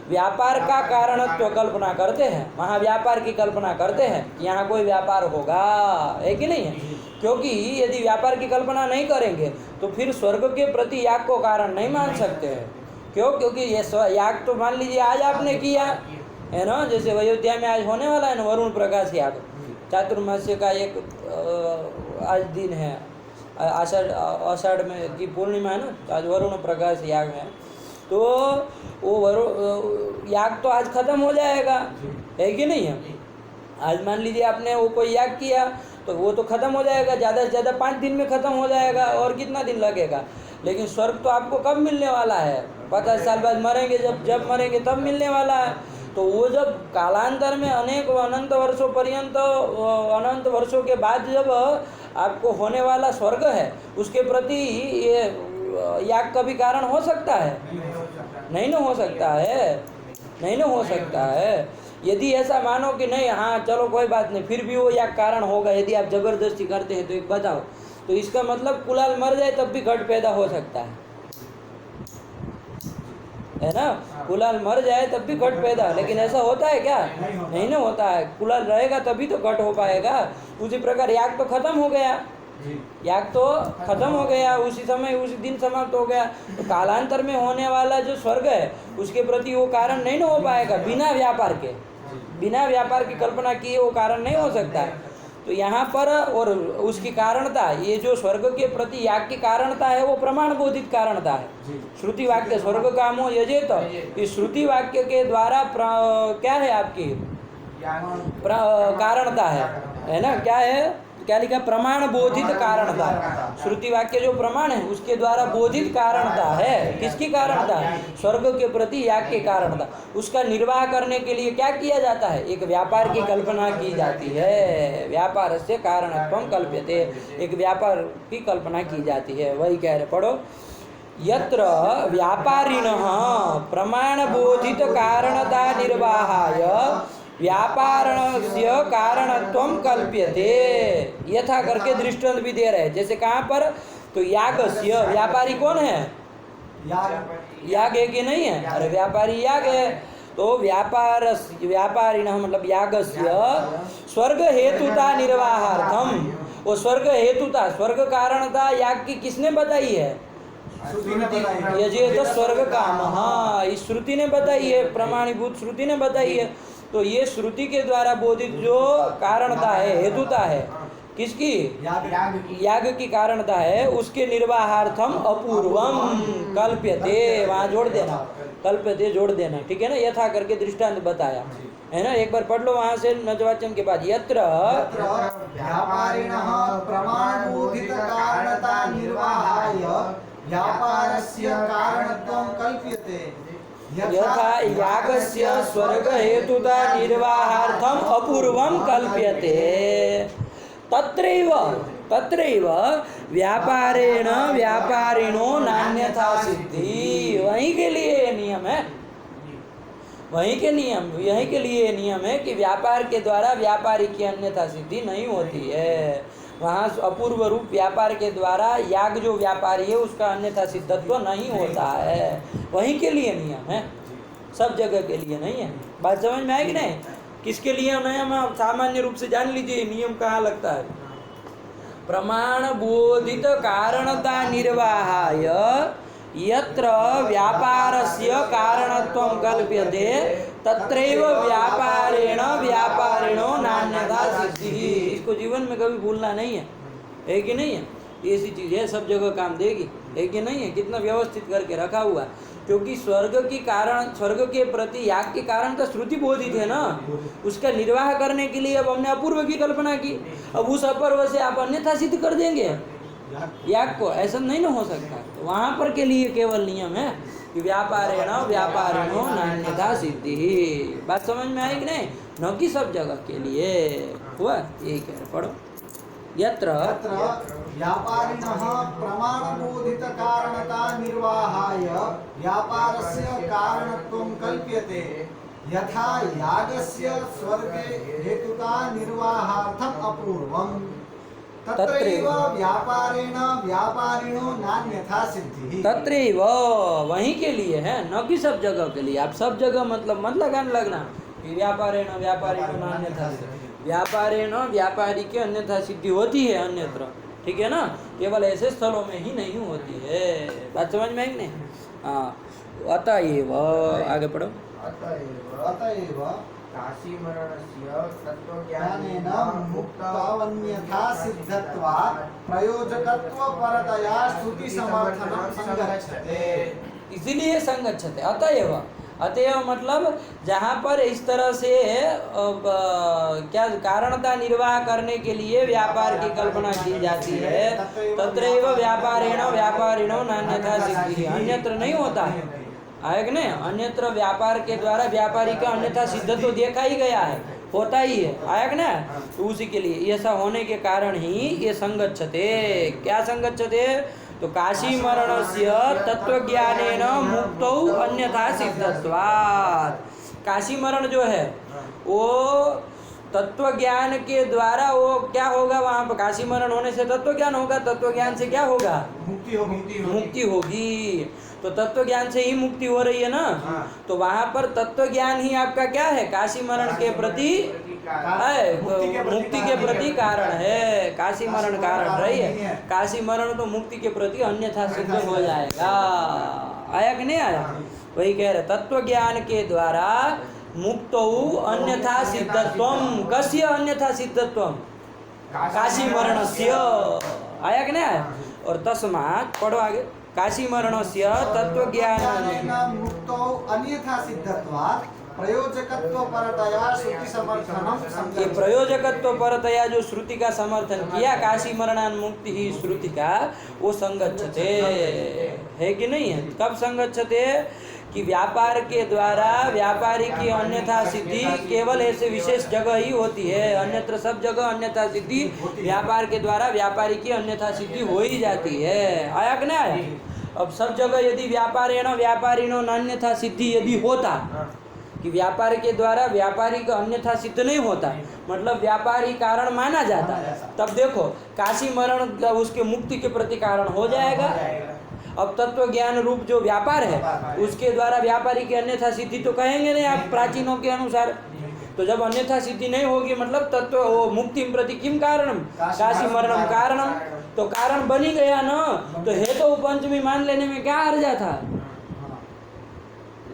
व्यापार का कारणत्व कल्पना करते हैं, वहाँ व्यापार की कल्पना करते हैं, यहाँ कोई व्यापार होगा, है कि नहीं है? क्योंकि यदि व्यापार की कल्पना नहीं करेंगे तो फिर स्वर्ग के प्रति याग को कारण नहीं मान सकते हैं। क्यों? क्योंकि ये याग तो मान लीजिए आज आपने किया है ना, जैसे अयोध्या में आज होने वाला है ना वरुण प्रकाश याग, चातुर्मास्य का एक आज दिन है, आषाढ़ में की पूर्णिमा है ना, आज वरुण प्रकाश याग है। तो वो याग तो आज खत्म हो जाएगा, है कि नहीं है? आज मान लीजिए आपने वो कोई याग किया तो वो तो खत्म हो जाएगा, ज़्यादा से ज़्यादा 5 दिन में खत्म हो जाएगा, और कितना दिन लगेगा? लेकिन स्वर्ग तो आपको कब मिलने वाला है? 50 साल बाद मरेंगे, जब मरेंगे तब मिलने वाला है। तो वो जब कालांतर में अनेक अनंत वर्षों पर्यंत, अनंत वर्षों के बाद जब आपको होने वाला स्वर्ग है, उसके प्रति ये याग का भी कारण हो सकता है? नहीं ना हो सकता है, नहीं ना हो सकता है। यदि ऐसा मानो कि नहीं, हाँ चलो कोई बात नहीं, फिर भी वो याग कारण होगा, यदि आप जबरदस्ती करते हैं तो एक बताओ, तो इसका मतलब कुलाल मर जाए तब भी घट पैदा हो सकता है ना? कुलाल मर जाए तब भी घट पैदा, लेकिन ऐसा होता है क्या? नहीं ना होता है। कुलाल रहेगा तभी तो घट हो पाएगा। उसी प्रकार याग तो खत्म हो गया, याग तो खत्म हो गया, उसी समय उसी दिन समाप्त हो गया। तो कालांतर में होने वाला जो स्वर्ग है उसके प्रति वो कारण नहीं ना हो पाएगा, बिना व्यापार के, बिना व्यापार की कल्पना किए वो कारण नहीं हो सकता है। तो यहाँ पर और उसकी कारणता, ये जो स्वर्ग के प्रति याग की कारणता है वो प्रमाण बोधित कारणता है। श्रुति वाक्य स्वर्ग कामो यजेत, इस श्रुति वाक्य के द्वारा क्या है आपकी कारणता है ना? क्या है? क्या लिखा? प्रमाण बोधित कारणता। श्रुति वाक्य जो प्रमाण है उसके द्वारा बोधित कारणता है। किसकी कारणता? स्वर्ग के प्रति याग के कारणता। उसका निर्वाह करने के लिए क्या किया जाता है? एक व्यापार की कल्पना की जाती है। व्यापार से कारणत्वम कल्प्यते, एक व्यापार की कल्पना की जाती है। वही कह रहे, पढ़ो, यत्र व्यापारिणः प्रमाण बोधित कारणता निर्वाहाय व्यापारणस्य कारणत्वम कल्प्यते, यथा करके दृष्टांत भी दे रहे हैं। जैसे कहाँ पर? तो यागस्य, व्यापारी कौन है? याग है कि नहीं है? अरे व्यापारी याग है। तो व्यापारिणः मतलब यागस्य स्वर्ग हेतुता निर्वाहार्थम, वो स्वर्ग हेतुता, स्वर्ग कारणता याग की किसने बताई है? यजेत स्वर्ग काम, हाँ इस श्रुति ने बताई है, प्रमाणीभूत श्रुति ने बताई है। तो ये श्रुति के द्वारा बोधित जो कारणता है, हेतुता है, किसकी? याग की कारणता है, उसके निर्वाहार्थम अपूर्वम कल्प्यते, वहाँ जोड़ देना, कल्प्यते जोड़ देना, ठीक है ना? यथा करके दृष्टांत बताया है ना? एक बार पढ़ लो वहाँ से नजवाच्यम के बाद, यत्र व्यापारिणः प्रमाण बोधित कारणता निर्वाहाय व्यापारस्य कारणत्वं कल्प्यते, यथा यागस्य स्वर्ग हेतुता निर्वाहार्थम अपूर्वम कल्प्यते, तत्रैव व्यापारेण व्यापारिणो नान्यथा सिद्धि। वहीं के लिए नियम है, वहीं के लिए नियम है कि व्यापार के द्वारा व्यापारी की अन्यथा सिद्धि नहीं होती है। वहाँ अपूर्व रूप व्यापार के द्वारा याग जो व्यापारी है उसका अन्यथा सिद्धत्व नहीं होता है। वहीं के लिए नियम है, सब जगह के लिए नहीं है। बात समझ में आएगी नहीं? किसके लिए नियम? आप सामान्य रूप से जान लीजिए नियम कहाँ लगता है। प्रमाण बोधित कारणता निर्वाहाय यत्र व्यापारस्य कारणत्वं कल्प्यते तत्रैव व्यापारेण व्यापारिणो नान्यथा सिद्धिः। इसको जीवन में कभी भूलना नहीं है कि नहीं है? ऐसी चीज़ है, सब जगह काम देगी, है कि नहीं है? कितना व्यवस्थित करके रखा हुआ, क्योंकि स्वर्ग की कारण, स्वर्ग के प्रति याग के कारण तो श्रुति बोधित है ना, उसका निर्वाह करने के लिए अब हमने अपूर्व की कल्पना की। अब उस अपूर्व से आप अन्यथा सिद्ध कर देंगे याग को, ऐसा नहीं ना हो सकता। तो वहाँ पर के लिए केवल नियम है कि व्यापारेण व्यापारिणो नान्यथा सिद्धि। बात समझ में आई कि नहीं? न कि सब जगह के लिए हुआ। यही कह रहे, पढ़ो, यत्र तत्र व्यापारिणः प्रमाणबोधितकारणता निर्वाहाय व्यापारस्य कारणत्वं कल्प्यते यथा यागस्य स्वर्गे हेतुता निर्वाहार्थम् अपूर्वम् तत्रैव व्यापारेण व्यापारिणो नान्यथा सिद्धिः। तत्रैव वहीं के लिए है, न कि सब जगह के लिए। आप सब जगह मतलब मत लगाने लगना कि व्यापारेण व्यापारिणो नान्यथा सिद्धिः। व्यापारेण व्यापारी के अन्यथा सिद्धि होती है अन्यत्र, ठीक है ना, केवल ऐसे स्थलों में ही नहीं होती है। बात समझ में आई नहीं? हाँ, अतएव आगे पढ़ो। अतएव काशीमरणस्य तत्त्वज्ञानेन ज्ञानेन मुक्तावन्यथा सिद्धत्वात् प्रयोजकत्वपरतया श्रुति समर्थनं संगच्छते। इसीलिए संगच्छते। अतएव, अतएव मतलब जहाँ पर इस तरह से क्या कारणता निर्वाह करने के लिए व्यापार की कल्पना की जाती है, तत्रैव व्यापारेण व्यापारिणो नान्यथा सिद्धिः। अन्यत्र नहीं होता है, आए कि नहीं? अन्यत्र व्यापार के द्वारा व्यापारी का अन्यथा सिद्ध तो देखा ही गया है, होता ही है, आया कि ना? तो उसी के लिए ऐसा होने के कारण ही ये संगच्छते। क्या संगच्छते? तो काशी मरणस्य तत्वज्ञानेन मुक्तौ अन्यथा सिद्धत्वात्। काशी मरण जो है वो तत्व ज्ञान के द्वारा वो क्या होगा? वहाँ पर काशी मरण होने से तत्व ज्ञान होगा, तत्व ज्ञान से क्या होगा? मुक्ति होगी। तो तत्व ज्ञान से ही मुक्ति हो रही है ना। तो वहाँ पर तत्व ज्ञान ही आपका क्या है? काशी मरण के प्रति है, मुक्ति के प्रति कारण है। काशी मरण कारण रही है, काशी मरण तो मुक्ति के प्रति अन्यथा सिद्ध हो जाएगा। आया कि नहीं आया? वही कह रहे, तत्व ज्ञान के द्वारा मुक्तौ अन्यथा सिद्धत्वम। कस्य अन्यथा सिद्धत्वम? काशी मरणस्य। आया कि नहीं आया? और तस्मात् पढ़ो आगे, काशी मरणस्य तत्वज्ञानेन मुक्तौ अन्यथा सिद्धत्वात् प्रयोजकत्वपरतया श्रुति समर्थनं संगच्छते। ये प्रयोजकत्व परतया जो श्रुति का समर्थन किया, काशी मरणान मुक्ति ही श्रुति का, वो संगच्छते है कि नहीं है? कब संगच्छते? कि व्यापार के द्वारा व्यापारी की अन्यथा सिद्धि केवल ऐसे विशेष जगह ही होती है, अन्यत्र सब जगह अन्यथा सिद्धि व्यापार के द्वारा व्यापारी की अन्यथा सिद्धि हो ही जाती है। आया कि नहीं आया? अब सब जगह यदि व्यापारेण व्यापारिणो नान्यथा सिद्धि यदि होता कि व्यापार के द्वारा व्यापारी का अन्यथा सिद्ध नहीं होता, मतलब व्यापारी कारण माना जाता, तब देखो काशी मरण उसके मुक्ति के प्रति कारण हो जाएगा। अब तत्व ज्ञान रूप जो व्यापार है उसके द्वारा व्यापारी की अन्यथा सिद्धि तो कहेंगे नहीं आप प्राचीनों के अनुसार। तो जब अन्यथा सिद्धि नहीं होगी मतलब तत्व वो मुक्ति प्रति किम कारणम? काशी मरणम कारणम। तो कारण बनी गया ना, तो हेतु पंचमी मान लेने में क्या अर्जा था,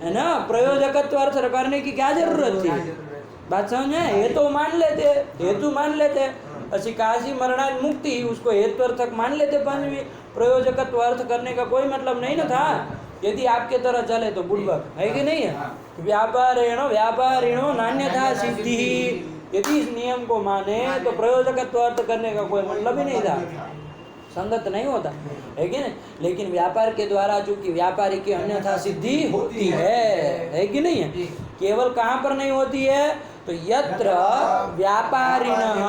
है ना? प्रयोजकत्व अर्थ करने की क्या जरूरत थी? बात समझ में? हेतु मान लेते अच्छी काशी मरणान मुक्ति उसको हेतु अर्थक मान लेते पंचमी, प्रयोजकत्व अर्थ करने का कोई मतलब नहीं ना था। यदि आपके तरह चले तो बुड़बक है कि नहीं है? व्यापारिणो नान्यथा सिद्धि, यदि इस नियम को माने तो प्रयोजकत्व अर्थ करने का कोई मतलब ही नहीं था, संगत नहीं होता है कि नहीं? लेकिन व्यापार के द्वारा चूंकि व्यापारी की अन्यथा सिद्धि होती है कि नहीं है? केवल कहाँ पर नहीं होती है? तो यत्र व्यापारिणः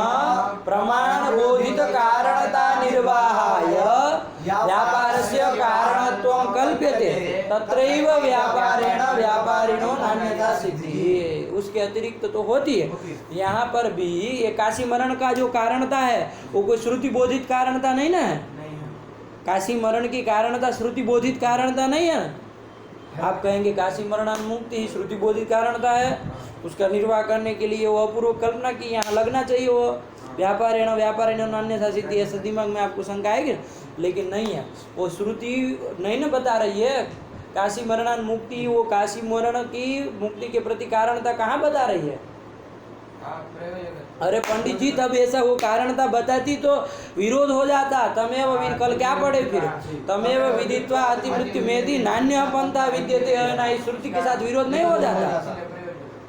प्रमाण बोधित कारणता निर्वाहाय व्यापारस्य कारणत्वं कल्प्यते तत्रैव व्यापारेण व्यापारिणो नान्यथा सिद्धि। उसके अतिरिक्त तो होती है। यहाँ पर भी ये काशी मरण का जो कारणता है वो कोई श्रुति बोधित कारणता नहीं ना है। काशी मरण की कारणता श्रुति बोधित कारणता नहीं है। आप कहेंगे काशी मरणान मुक्ति ही श्रुति बोधित कारणता है, उसका निर्वाह करने के लिए वो अपूर्व कल्पना की यहाँ लगना चाहिए वो व्यापारेण व्यापारिणो अन्यथा सिद्धि, ऐसा दिमाग में आपको शंका आएगी, लेकिन नहीं है। वो श्रुति नहीं ना बता रही है काशी मरणान मुक्ति, वो काशी मरण की मुक्ति के प्रति कारणता कहाँ बता रही है? अरे पंडित जी तब ऐसा वो कारणता बताती तो विरोध हो जाता। तमेव कल क्या पढ़े फिर? तमेव विदित्वा अति मृत्यु मेदि नान्य पंथा विद्यते है ना, इस श्रुति के साथ विरोध नहीं हो जाता।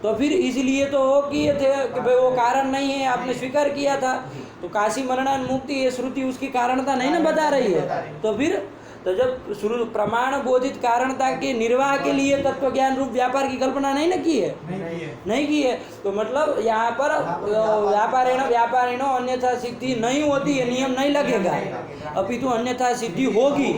तो फिर इसलिए तो वो किए थे कि भाई वो कारण नहीं है, आपने स्वीकार किया था। तो काशी मरणान मुक्ति ये श्रुति उसकी कारणता नहीं ना बता रही है। तो फिर तो जब शुरू प्रमाण बोधित कारणता के निर्वाह के लिए तत्व ज्ञान रूप व्यापार की कल्पना नहीं न की है, नहीं की है, तो मतलब यहाँ पर व्यापारेण अन्यथा सिद्धि नहीं होती है, नियम नहीं लगेगा, अपितु अन्यथा सिद्धि होगी।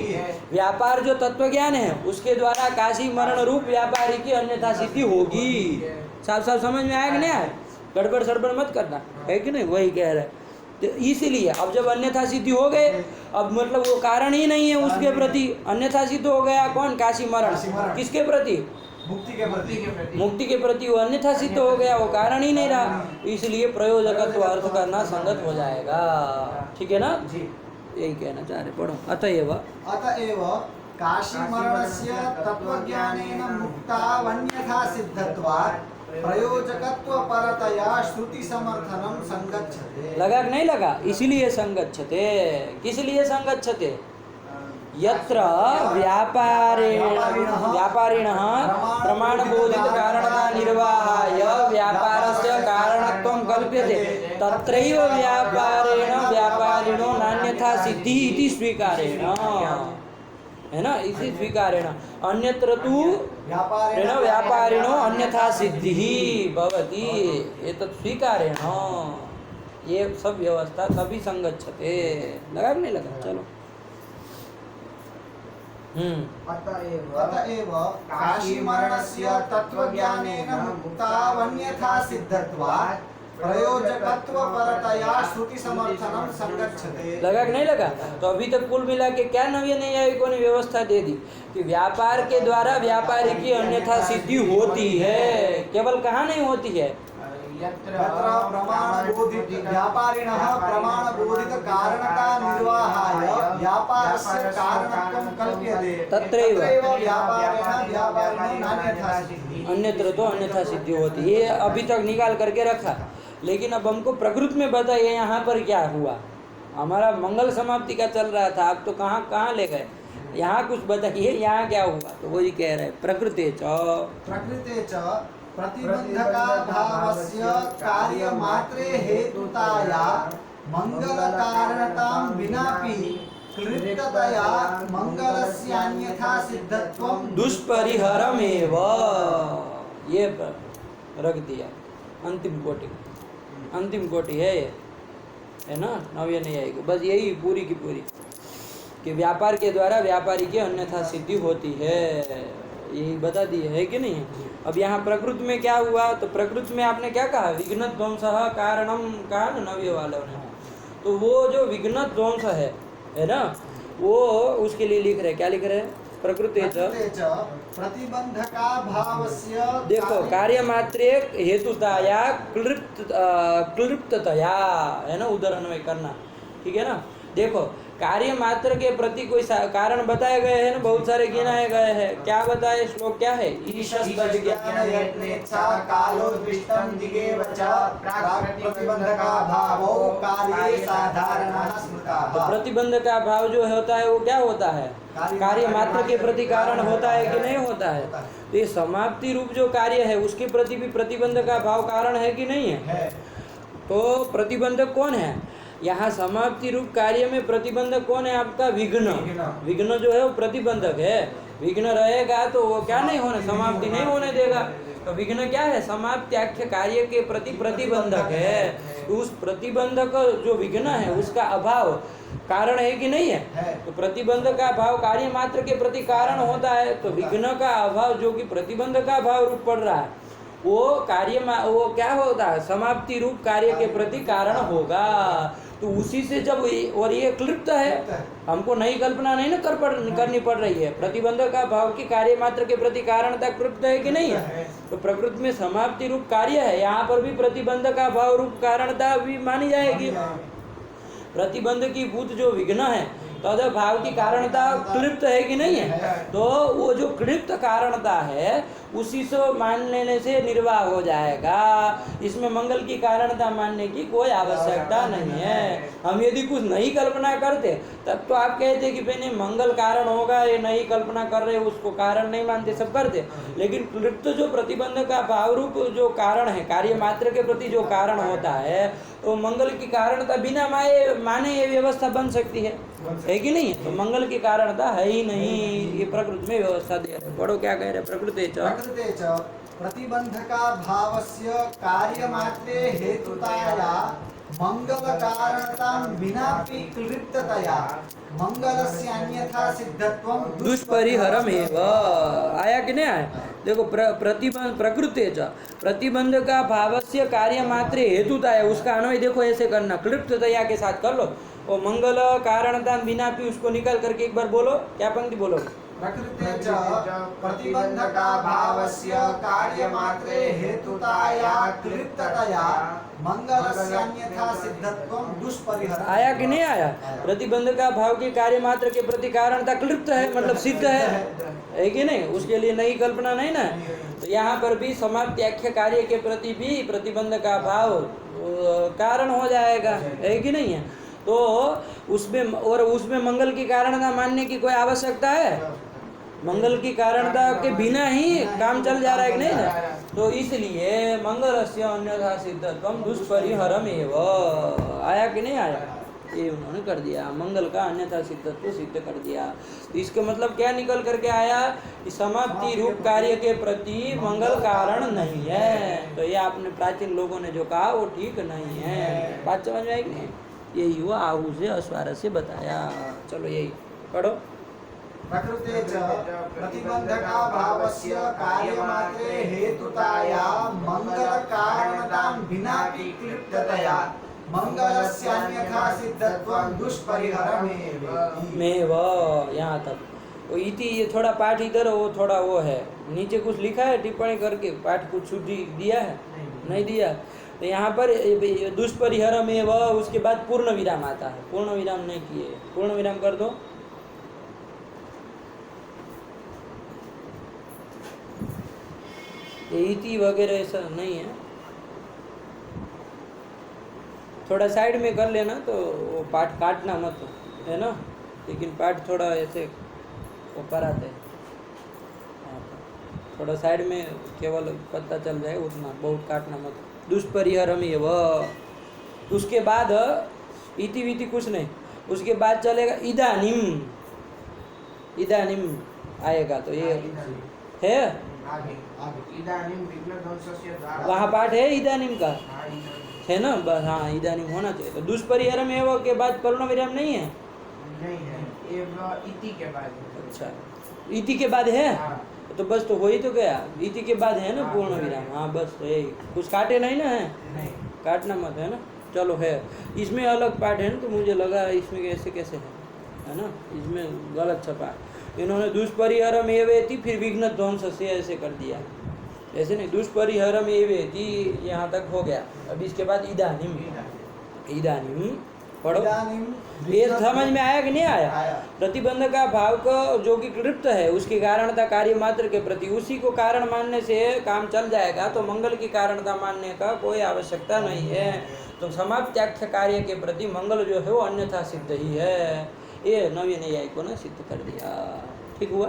व्यापार जो तत्व ज्ञान है उसके द्वारा काशी मरण रूप व्यापारी की अन्यथा सिद्धि होगी। साफ साफ समझ में आया कि नहीं आया? गड़बड़ सड़बड़ मत करना, है कि नहीं? वही कह रहे हैं। तो इसीलिए अब जब अन्यथा सिद्धि हो गए, अब मतलब वो कारण ही नहीं है उसके प्रति, अन्यथा सिद्ध हो गया कौन? काशी मरण। किसके प्रति? मुक्ति के प्रति। मुक्ति के प्रति वो अन्यथा सिद्ध हो गया, वो कारण ही नहीं रहा, इसलिए प्रयोजकत्व अर्थ करना संगत हो जाएगा। ठीक है ना जी, यही कहना चाह रहे। पढ़ो। अतएव काशी मरणस्य तत्वज्ञानेन मुक्तावन्यथा सिद्धत्वात् प्रयोजकत्व परतया श्रुति समर्थनं संगच्छते। लगा कि नहीं लगा? इसीलिए संगच्छते। किस लिए संगच्छते? यत्र व्यापारिणः प्रमाणबोधित कारणता निर्वाहाय व्यापारस्य कारणत्वं कल्प्यते तत्रैव व्यापारिणो नान्यथा सिद्धि इति स्वीकारेण, है ना? इसी स्वीकारेण अन्यत्र तु व्यापारिणो अन्यथा सिद्धि भवति एतत् स्वीकारेण। ये सब व्यवस्था तभी संगच्छते। लगा कि नहीं लगा? चलो। अतएव काशी मरणस्य तत्वज्ञानेन मुक्तावन्यथा सिद्धत्वात् प्रयोजकत्व परतया श्रुति समर्थनं संगच्छते। लगा कि नहीं लगा? तो अभी तक कुल मिला के क्या नव्य न्यायिकों ने व्यवस्था दे दी कि व्यापार के द्वारा व्यापारी की अन्यथा सिद्धि होती है। केवल कहाँ नहीं होती है? व्यापारिणः प्रमाणबोधित कारणता निर्वाहाय व्यापारस्य कारणत्वं कल्प्यते तत्रैव व्यापारेण नान्यथा सिद्धि। अन्यत्र तो अन्यथा सिद्धि होती है। ये अभी तक निकाल करके रखा, लेकिन अब हमको प्रकृति में बताइए यहाँ पर क्या हुआ। हमारा मंगल समाप्ति का चल रहा था, आप तो कहाँ कहाँ ले गए? यहाँ कुछ बताइए, यहाँ क्या हुआ? तो वो जी कह रहे हैं प्रकृते च प्रतिबंधकाभावस्य कार्यमात्रे हेतुताया मंगलकारणतां विनापि क्लिप्ततया मंगलस्यान्यथा सिद्धत्वं दुष्परिहरमेव। ये रख दिया अंतिम कोटि है ये, है ना? नव्य नहीं आएगी। बस यही पूरी की पूरी कि व्यापार के द्वारा व्यापारी की अन्यथा सिद्धि होती है, यही बता दिए, है कि नहीं? अब यहाँ प्रकृति में क्या हुआ? तो प्रकृति में आपने क्या कहा? विघ्न ध्वंसः कारणम कहा ना नव्य वालों ने। तो वो जो विघ्न ध्वंस है ना, वो उसके लिए लिख रहे, क्या लिख रहे हैं? प्रकृति प्रतिबंधकाभावस्य देखो कार्य मात्रे हेतुताया क्लिप्ततया, है ना? उदाहरण में करना, ठीक है ना? देखो कार्य मात्र के प्रति कोई कारण बताए गए हैं ना, बहुत सारे गिनाए गए हैं। क्या बताए? श्लोक क्या है? प्रतिबंध का भाव जो होता है वो क्या होता है? कार्य मात्र के प्रति कारण होता है कि नहीं होता है? तो ये समाप्ति रूप जो कार्य है उसके प्रति भी प्रतिबंध का भाव कारण है कि नहीं है? तो प्रतिबंधक कौन है? यहाँ समाप्ति रूप कार्य में प्रतिबंधक कौन है? आपका विघ्न। विघ्न जो है वो प्रतिबंधक है। विघ्न रहेगा तो वो क्या नहीं होने, समाप्ति नहीं होने देगा। तो विघ्न क्या है? समाप्त्याख्य कार्य के प्रति प्रतिबंधक है। तो उस प्रतिबंधक जो विघ्न है उसका अभाव कारण है कि नहीं है? तो प्रतिबंध का भाव कार्य मात्र के प्रति कारण होता है, तो विघ्न का अभाव जो कि प्रतिबंध का भाव रूप पड़ रहा है वो कार्य वो क्या होता है? समाप्ति रूप कार्य के प्रति कारण होगा। तो उसी से जब और ये क्लिप्त है, हमको नई कल्पना नहीं ना करनी पड़ रही है। प्रतिबंध का भाव की कार्य मात्र के प्रति कारणता क्लिप्त है कि नहीं है? तो प्रकृति में समाप्ति रूप कार्य है, यहाँ पर भी प्रतिबंध का भाव रूप कारणता भी मानी जाएगी। प्रतिबंध की भूत जो विघ्न है तद भाव की कारणता क्लिप्त है कि नहीं है? तो वो जो क्लिप्त कारणता है उसी से मान लेने से निर्वाह हो जाएगा। इसमें मंगल की कारणता मानने की कोई आवश्यकता नहीं है। हम यदि कुछ नई कल्पना करते तब तो आप कहते कि भाई मंगल कारण होगा, ये नई कल्पना कर रहे उसको कारण नहीं मानते, सब करते। लेकिन क्लिप्त जो प्रतिबंध का भाव रूप जो कारण है, कार्य मात्र के प्रति जो कारण होता है, तो मंगल की कारणता बिना माने ये व्यवस्था बन सकती है कि नहीं? तो मंगल की कारणता है ही नहीं, ये प्रकृति में व्यवस्था दे रहे। पढ़ो क्या कह रहे, प्रकृते च प्रतिबंधका भावस्य कार्यमात्रे हेतुताया मंगल कारणतां विनापि क्लिप्ततया मंगलस्य अन्यथा सिद्धत्वं दुष्परिहरमेव। आया कि नहीं आया? देखो प्रतिबंध प्रकृते च प्रतिबंध का भावस्य कार्य मात्रे हेतुता है, उसका अन्वय देखो ऐसे करना, क्लिप्ततया के साथ कर लो। वो मंगल कारणता बिना भी उसको निकाल करके एक बार बोलो, क्या पंक्ति बोलो? प्रकृते च प्रतिबंधका भावस्य कार्यमात्रे हेतुताया क्लिप्ततया मंगलस्य अन्यथा सिद्धत्वं दुष्परिहरम्। आया कि नहीं आया? प्रतिबंध का भाव के कार्य मात्र के प्रति कारणता क्लिप्त है, मतलब सिद्ध है कि नहीं? उसके लिए नई कल्पना नहीं ना। तो यहाँ पर भी समाप्त्याख्य कार्य के प्रति भी प्रतिबंध का भाव कारण हो जाएगा, है कि नहीं है? तो उसमें मंगल की कारणता मानने की कोई आवश्यकता है? मंगल की कारणता के बिना ही काम चल जा रहा है कि नहीं ना? तो इसलिए मंगलस्य अन्यथा सिद्धत्वं दुष्परिहरमेव। आया कि नहीं आया? ये उन्होंने कर दिया, मंगल का अन्यथा सिद्धत्व सिद्ध कर दिया। तो इसका मतलब क्या निकल करके आया कि समाप्ति रूप कार्य के प्रति मंगल कारण नहीं है। तो ये आपने प्राचीन लोगों ने जो कहा वो ठीक नहीं है। बात समझ में आएगी? यही हुआ आहू से अस्वार से बताया। चलो यही पढ़ो। प्रकृते च प्रतिबंधका भावस्य कार्यमात्रे हेतुताया मंगल कारणतां विनापि क्लिप्ततया मंगलस्य अन्यथा सिद्धत्वं दुष्परिहरमेव। यहाँ तक वो इति, ये थोड़ा पाठ इधर वो थोड़ा वो है, नीचे कुछ लिखा है टिप्पणी करके, पाठ कुछ छुट्टी दिया है नहीं दिया? तो यहाँ पर दुष्परिहरमेव उसके बाद पूर्ण विराम आता है, पूर्ण विराम नहीं किए, पूर्ण विराम कर दो। इति वगैरह ऐसा नहीं है, थोड़ा साइड में कर लेना तो वो पाठ काटना मत, है ना? लेकिन पाठ थोड़ा ऐसे वो कराते हैं, थोड़ा साइड में केवल पता चल जाए उतना, बहुत काटना मत। दुष्परिहरमेव, उसके बाद इति विति कुछ नहीं, उसके बाद चलेगा इदानीम। इदानीम आएगा तो ये है वहाँ पाठ है इदानीम का, है ना? बस हाँ, इदानीम होना चाहिए। तो दुष्परिहरमेव के बाद पूर्ण विराम नहीं है? नहीं है, ये इति के बाद। अच्छा, इति के बाद है? तो बस तो हो ही तो गया, इति के बाद है ना पूर्ण विराम। हाँ बस यही, कुछ काटे नहीं ना है? नहीं काटना मत, है ना? चलो है, इसमें अलग पाठ है ना, तो मुझे लगा इसमें कैसे कैसे है ना? इसमें गलत छपा, इन्होंने दुष्परिहरमेवेति फिर विघ्न ध्वंस से ऐसे कर दिया, ऐसे नहीं, दुष्परिहरमेवेति यहाँ तक हो गया। अब इसके बाद इदानीम, इदानीम पढ़ो। ये समझ में आया कि नहीं आया? प्रतिबंध का भाव को जो कि क्लिप्त है उसकी कारणता कार्य मात्र के प्रति, उसी को कारण मानने से काम चल जाएगा, तो मंगल की कारणता मानने का कोई आवश्यकता नहीं है। तो समाप्त्याख्य कार्य के प्रति मंगल जो है वो अन्यथा सिद्ध ही है, ये नवीन न्यायिक को ने सिद्ध कर दिया। ठीक हुआ?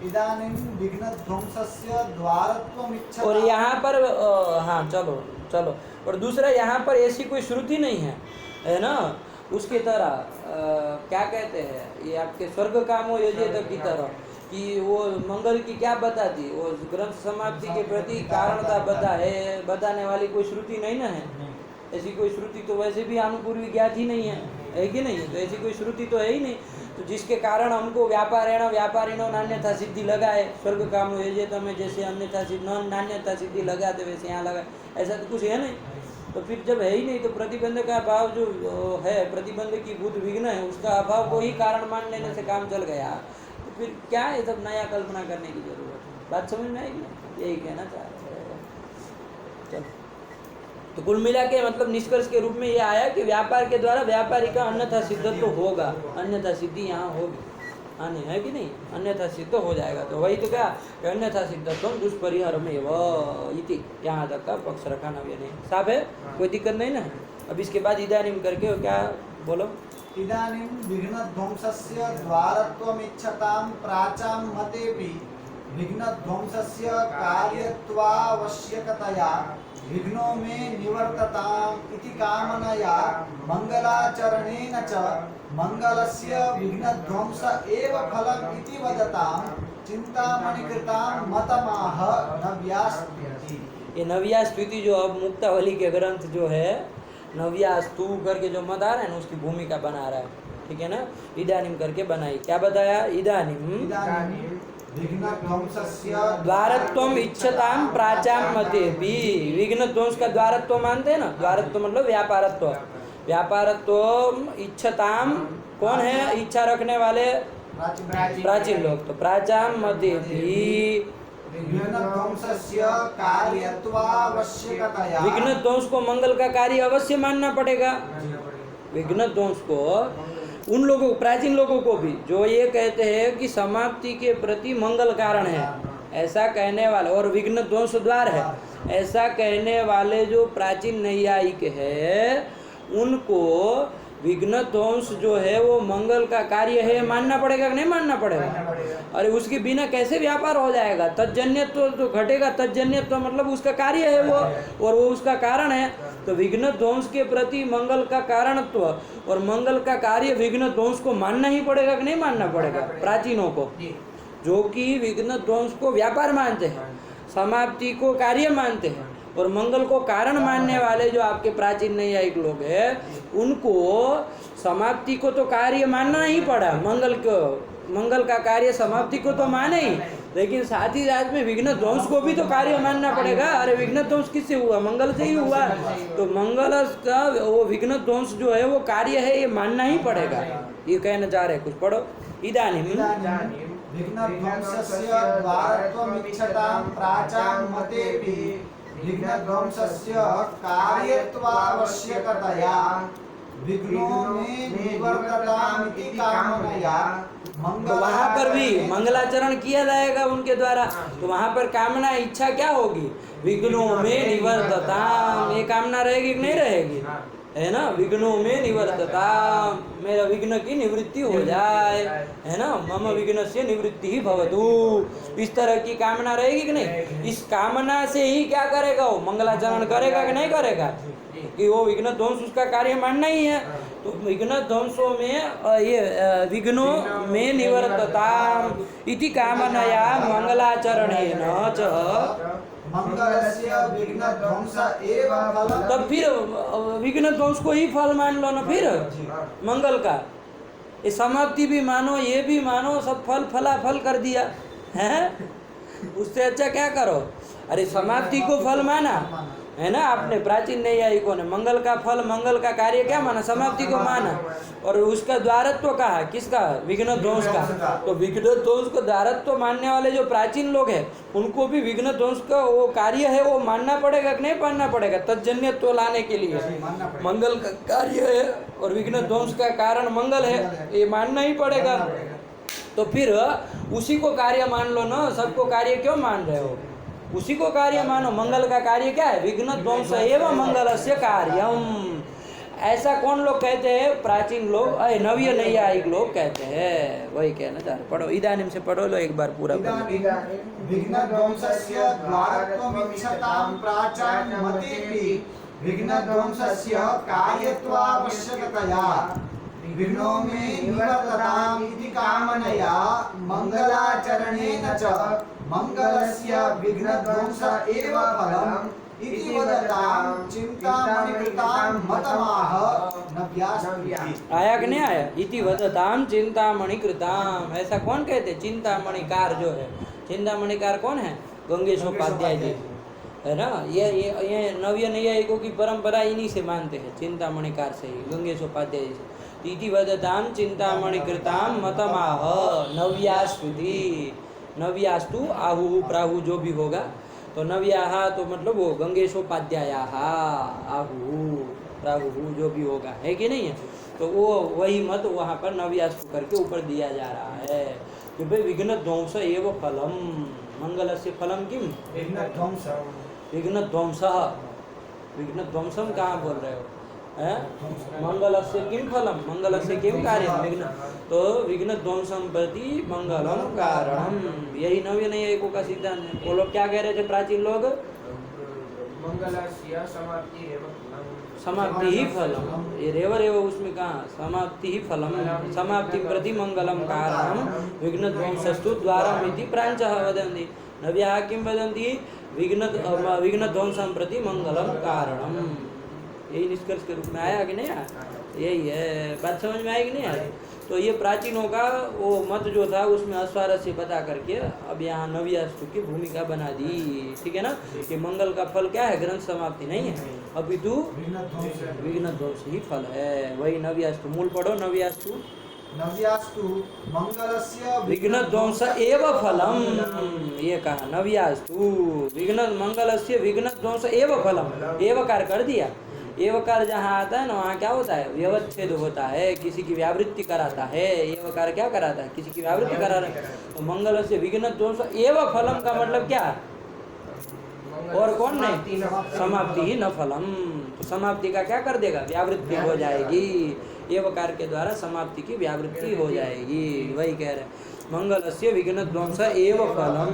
इदानीं विघ्न ध्वंसस्य द्वारत्वमिच्छता। और यहाँ पर हाँ चलो चलो, और दूसरा यहाँ पर ऐसी कोई श्रुति नहीं है ना? उसकी तरह क्या कहते हैं ये आपके स्वर्ग कामो यजेत की तरह, कि वो मंगल की क्या बताती, वो ग्रंथ समाप्ति के प्रति कारणता बताने वाली कोई श्रुति नहीं ना है? ऐसी कोई श्रुति तो वैसे भी अनुपूर्वी ज्ञात ही नहीं है कि नहीं? तो ऐसी कोई श्रुति तो है ही नहीं। तो जिसके कारण हमको व्यापारिणो नान्यथा सिद्धि लगाए, स्वर्ग काम यजेत में जैसे अन्यथा नान्यथा सिद्धि लगाते वैसे यहाँ लगाए, ऐसा तो कुछ है नहीं। तो फिर जब है ही नहीं तो प्रतिबंध का अभाव जो है, प्रतिबंध की भूत विघ्न है, उसका अभाव को ही कारण मान लेने से काम चल गया। तो फिर क्या है सब नया कल्पना करने की जरूरत है? बात समझ में आएगी? यही कहना चाह रहे हैं। चलो, तो कुल मिला के मतलब निष्कर्ष के रूप में ये आया कि व्यापार के द्वारा व्यापारी का अन्यथा सिद्धत्व तो होगा, अन्यथा सिद्धि यहाँ होगी, आने है कि नहीं? अन्यथा सिद्ध हो जाएगा। तो वही तो क्या, अन्यथा सिद्धत्व दुष्परिहरमेव इति, यहाँ तक का पक्ष रखा नव्य नहीं। साफ है, कोई दिक्कत नहीं ना? अब इसके बाद इदानीम करके क्या बोलो? इदानीं विघ्न ध्वंसस्य द्वारत्वमिच्छतां प्राचां मतेपि विघ्न ध्वंसस्य कार्यत्वावश्यकतया विघ्नो मे निवर्तताम् इति कामनया मंगलाचरणेन च मंगलस्य विघ्नध्वंस एव फलम् इति वदतां चिंतामणिकृतां मतमाह नव्यास्ति। ये नव्यास्तुति जो अब मुक्तावली के ग्रंथ जो है नव्यास्तु करके जो मत आ रहा है ना उसकी भूमिका बना रहा है, ठीक है ना। इदानीम करके बनाई, क्या बताया? इदानीम द्वारत्वम इच्छताम प्राचाम मते भी। विघ्न ध्वंस का द्वारत्व मानते हैं ना, द्वारत्व मतलब व्यापारत्व। व्यापारत्व इच्छताम कौन है? इच्छा रखने वाले प्राचीन लोग। तो प्राचाम मते भी विघ्न ध्वंस को मंगल का कार्य अवश्य मानना पड़ेगा। विघ्न ध्वंस को उन लोगों, प्राचीन लोगों को भी जो ये कहते हैं कि समाप्ति के प्रति मंगल कारण है, ऐसा कहने वाले, और विघ्न ध्वंस द्वार है, ऐसा कहने वाले जो प्राचीन नैयायिक है उनको विघ्न ध्वंस जो है वो मंगल का कार्य है मानना पड़ेगा कि नहीं मानना पड़ेगा? अरे उसके बिना कैसे व्यापार हो जाएगा? तज्जन्यत्व तो घटेगा, तज्जन्यत्व मतलब उसका कार्य है वो, और वो उसका कारण है। तो विघ्न ध्वंस के प्रति मंगल का कारणत्व और मंगल का कार्य विघ्न ध्वंस को मानना ही पड़ेगा कि नहीं मानना पड़ेगा? प्राचीनों को, जो कि विघ्न ध्वंस को व्यापार मानते हैं, समाप्ति को कार्य मानते हैं, और मंगल को कारण मानने वाले जो आपके प्राचीन नैयायिक लोग हैं उनको समाप्ति को तो कार्य मानना ही पड़ा, मंगल को, मंगल का कार्य समाप्ति को तो माने ही, लेकिन साथ ही साथ में विघ्न ध्वंस को भी तो कार्य मानना पड़ेगा। अरे विघ्न ध्वंस किससे हुआ? मंगल से ही हुआ। तो मंगल का वो विघ्न ध्वंस जो है वो कार्य है, ये मानना ही पड़ेगा। ये कहना चाह रहे, कुछ पढ़ो। इदानीम विघ्नध्वंसस्य द्वारत्वमिच्छतां प्राचां मतेऽपि विघ्नध्वंसस्य कार्यत्वावश्यकतया विघ्नो मे निवर्तताम् इति कामनया। तो वहाँ पर भी मंगलाचरण किया जाएगा उनके द्वारा, तो वहाँ पर कामना इच्छा क्या होगी? विघ्नों में निवर्तताम, ये कामना रहेगी कि नहीं रहेगी? है ना, विघ्नों में निवर्तताम, मेरा विघ्न की निवृत्ति हो जाए, है ना, मम विघ्न से निवृत्ति ही भवतु, इस तरह की कामना रहेगी कि नहीं? इस कामना से ही क्या करेगा वो? मंगलाचरण करेगा कि नहीं करेगा? कि वो विघ्न ध्वंस उसका कार्य मानना ही है। तो विघ्न ध्वंसों में ये विघ्नों में निवर्तताम इति कामनया मंगलाचरणेन च मंगलस्य विघ्नध्वंस एव फलम्। तब फिर विघ्न ध्वंस को ही फल मान लो ना फिर मंगल का। ये समाप्ति भी मानो, ये भी मानो, सब फल फलाफल कर दिया है। उससे अच्छा क्या करो? अरे समाप्ति को फल माना है ना आपने, प्राचीन नैयायिकों ने मंगल का फल, मंगल का कार्य क्या माना? समाप्ति को माना, और उसका द्वारत्व कहा किसका? विघ्न ध्वंस का। तो विघ्न ध्वंस को द्वारत्व मानने वाले जो प्राचीन लोग हैं उनको भी विघ्न ध्वंस का वो कार्य है वो मानना पड़ेगा कि नहीं मानना पड़ेगा? तज्जन्यत्व लाने के लिए मंगल का कार्य है और विघ्न ध्वंस का कारण मंगल है, ये मानना ही पड़ेगा। तो फिर उसी को कार्य मान लो ना, सबको कार्य क्यों मान रहे हो? उसी को कार्य मानो। मंगल का कार्य क्या है? विघ्न ध्वंस एवं मंगलस्य कार्यम। ऐसा कौन लोग कहते हैं? प्राचीन लोग, नवीय नैयायिक लोग कहते हैं। वही कहना चाह रहे। पढ़ो, इदानीम से पढ़ो लो एक बार पूरा। विघ्नध्वंसस्य द्वारत्वमिच्छतां प्राचां मतेऽपि विघ्नध्वंसस्य कार्यत्वावश्यकतया विघ्नो मे निवर्तताम् इति कामनया मंगलाचरणेन च मंगलस्य विघ्नध्वंस एव फलम् इति वदतां चिंतामणिकृतां मतमाह नव्यास्ति। आया कि नहीं आया? इति वदतां चिंतामणिकृतां, ऐसा कौन कहते? चिंतामणिकार जो है, चिंतामणिकार कौन है? गंगेशोपाध्याय जी, है ना। ये नवीय नैयायिकों की परंपरा इन्हीं से मानते हैं, चिंतामणिकार से ही, गंगेशोपाध्याय जी से। इति वदतां चिंतामणिकृतां मतमाह नव्यास्तुति। नव्यास्तु आहु प्राहु जो भी होगा, तो नव्याह तो मतलब वो गंगेशोपाध्यायाः, आहु प्राहु जो भी होगा, है कि नहीं है? तो वो वही मत वहाँ पर नव्यास्तु करके ऊपर दिया जा रहा है कि भाई विघ्न ध्वंस एव फलम, मंगल से फलम किम? विघ्नध्वंस। विघ्नध्वंस, विघ्नध्वंसम कहाँ बोल रहे हो? मंगल से किम फलम, मंगल से किम कार्य? विघ्न, तो विघ्न ध्वंसम प्रति मंगलम कारणम, यही नवीन नैयायिकों का सिद्धांत है। वो लोग क्या कह रहे थे प्राचीन लोग? मंगलस्य समाप्ति एव फलम्। समाप्ति ही फलम, ये रेव रेव उसमें कहाँ समाप्ति ही फलम, समाप्ति प्रति मंगलम कारणम विघ्न ध्वंसस्तु द्वारमिति प्रांचः वदन्ति। नव्याः किं वदन्ति? विघ्न ध्वंसं प्रति मंगलम कारणम। यही निष्कर्ष के रूप में आया कि नहीं आया? यही है, बात समझ में आई कि नहीं आई? तो ये प्राचीनों का वो मत जो था उसमें अस्वारस्य बता करके अब यहाँ नव्यास्तु की भूमिका बना दी, ठीक है ना? कि मंगल का फल क्या है? ग्रंथ समाप्ति नहीं है, अपितु विघ्न ध्वंस ही फल है। वही नव्यास्तु, मूल पढ़ो नव्यास्तु। नव्यास्तु मंगलस्य विघ्न ध्वंस एव फलम, ये कहा नव्यास्तु विघ्न मंगलस्य विघ्न ध्वंस एव फलम। एवकार कर दिया, एवकार जहाँ आता है ना वहाँ क्या होता है? व्यवच्छेद होता है, किसी की व्यावृत्ति कराता है। एवकार क्या कराता है? किसी की व्यावृत्ति करा रहा है। तो मंगल से विघ्न ध्वंस एव फलम का मतलब क्या? और कौन नहीं? समाप्ति ही न फलम। तो समाप्ति का क्या कर देगा? व्यावृत्ति हो जाएगी। एवकार के द्वारा समाप्ति की व्यावृत्ति हो जाएगी। वही कह रहे मंगल से विघ्न ध्वंस एव फलम।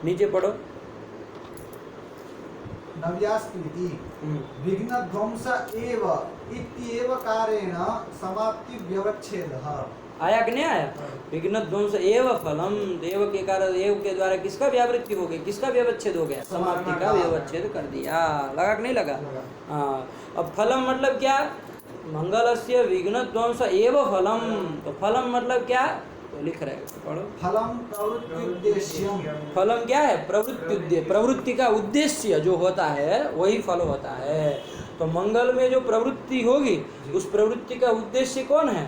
नीचे पढ़ो। नव्यास्तु विघ्न ध्वंस एव इत्येव कारेण समाप्ति व्यवच्छेदः। आया कि नहीं आया? विघ्न ध्वंस एव फलम, देव के कारण एव के द्वारा किसका व्यावृत्ति हो गई? किसका व्यवच्छेद हो गया? समाप्ति का व्यवच्छेद कर दिया। लगा कि नहीं लगा? हाँ। अब फलम मतलब क्या? मंगलस्य विघ्न ध्वंस एव फलम। तो फलम मतलब क्या? तो लिख रहे हैं, पढ़ो। फलम प्रवृत्त्युद्देश्यम। फलम क्या है? प्रवृत्ति। प्रवृत्ति का उद्देश्य जो होता है वही फल होता है। तो मंगल में जो प्रवृत्ति होगी उस प्रवृत्ति का उद्देश्य कौन है?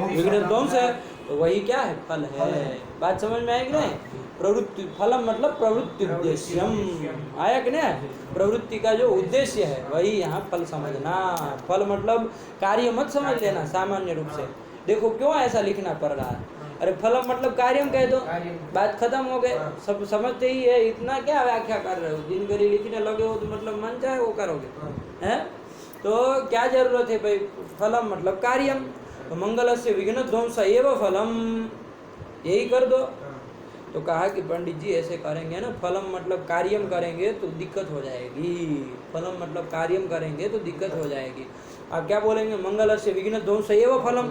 विघ्न ध्वंस है। तो वही क्या है? फल है। बात समझ में आएगी नहीं? प्रवृत्ति फलम मतलब प्रवृत्ति उद्देश्यम। आया कि नहीं? प्रवृत्ति का जो उद्देश्य है वही यहाँ फल समझना। फल मतलब कार्य मत समझ लेना सामान्य रूप से। देखो क्यों ऐसा लिखना पड़ रहा है? अरे फलम मतलब कार्यम कह दो, बात खत्म हो गए, सब समझते ही है। इतना क्या व्याख्या कर रहे हो? दिन भरी लिखने लगे हो तो मतलब मन चाहे वो करोगे हैं? तो क्या जरूरत है भाई? फलम मतलब कार्यम। तो मंगल से विघ्न ध्वंस एव फलम, यही कर दो। तो कहा कि पंडित जी ऐसे करेंगे ना, फलम मतलब कार्यम करेंगे तो दिक्कत हो जाएगी। फलम मतलब कार्यम करेंगे तो दिक्कत हो जाएगी। आप क्या बोलेंगे? मंगल से विघ्न ध्वंस एव फलम।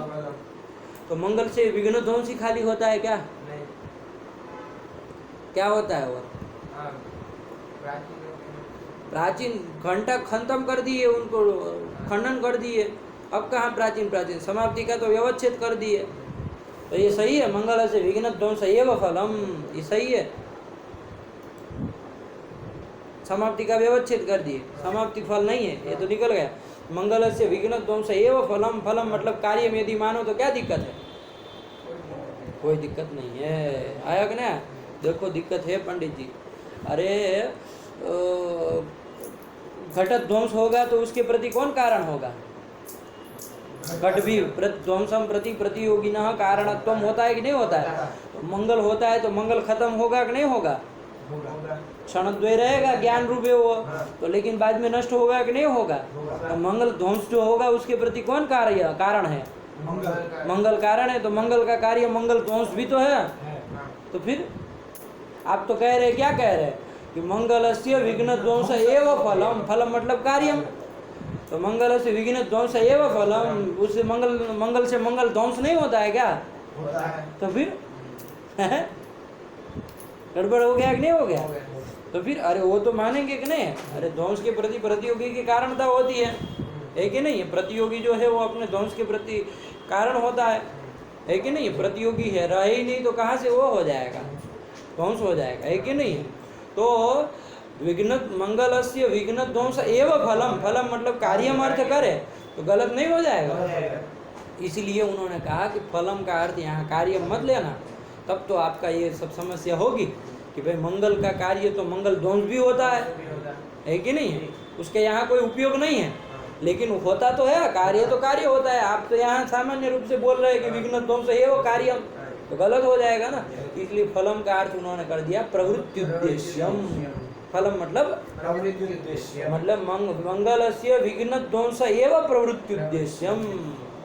तो मंगल से विघ्न ध्वंस ही खाली होता है क्या? क्या होता है? और प्राचीन घंटा खत्म कर दिए, उनको खंडन कर दिए। अब कहाँ प्राचीन? प्राचीन समाप्ति का तो व्यवच्छेद कर दिए। तो ये सही है? मंगल से विघ्न ध्वंस एव फलम, ये सही है? समाप्ति का व्यवच्छेद कर दिए, समाप्ति फल नहीं है, ये तो निकल गया। मंगल से विघ्न ध्वंस एव फलम। फलम मतलब कार्य में यदि मानो तो क्या दिक्कत है? कोई दिक्कत नहीं है। आया कि ना? देखो दिक्कत है पंडित जी। अरे घट ध्वंस होगा तो उसके प्रति कौन कारण होगा? घट भी ध्वंसम प्रति प्रतियोगिनः कारणत्वम होता है कि नहीं होता है? तो मंगल होता है तो मंगल खत्म होगा कि नहीं होगा? क्षणद्वय रहेगा, ज्ञान रूप है वो तो, लेकिन बाद में नष्ट होगा कि नहीं होगा? तो मंगल ध्वंस जो होगा उसके प्रति कौन कारण है? मंगल कारण है। तो मंगल का कार्य मंगल ध्वंस भी तो है। तो फिर आप तो कह रहे, क्या कह रहे कि मंगलस्य विघ्न ध्वंस एव फलम। फलम मतलब कार्यम। तो मंगल से विघ्न ध्वंस एव फलम, उससे मंगल से मंगल ध्वंस नहीं होता है क्या? होता है। तो फिर गड़बड़ हो गया कि नहीं हो गया? तो फिर अरे वो तो मानेंगे कि नहीं? अरे ध्वंस के प्रति प्रतियोगी की कारणता होती है कि नहीं? प्रतियोगी जो है वो अपने ध्वंस के प्रति कारण होता है कि नहीं? प्रतियोगी है, रहे ही नहीं तो कहाँ से वो हो जाएगा? ध्वंस हो जाएगा, है कि नहीं? तो विघ्न मंगलस्य विघ्न ध्वंस एव फलम। फलम मतलब कार्यम अर्थ करे तो गलत नहीं हो जाएगा? इसीलिए उन्होंने कहा कि फलम का अर्थ यहाँ कार्य मत लेना, तब तो आपका ये सब समस्या होगी कि भाई मंगल का कार्य तो मंगल ध्वंस भी होता है कि नहीं? उसके यहाँ कोई उपयोग नहीं है, लेकिन होता तो है, कार्य तो कार्य होता है। आप तो यहाँ सामान्य रूप से बोल रहे हैं कि विघ्न ध्वंस एव कार्यम, तो गलत हो जाएगा ना। इसलिए फलम का अर्थ उन्होंने कर दिया प्रवृत्ति उद्देश्यम। फलम मतलब मंगलस्य विघ्न ध्वंस एव प्रवृत्ति उद्देश्यम।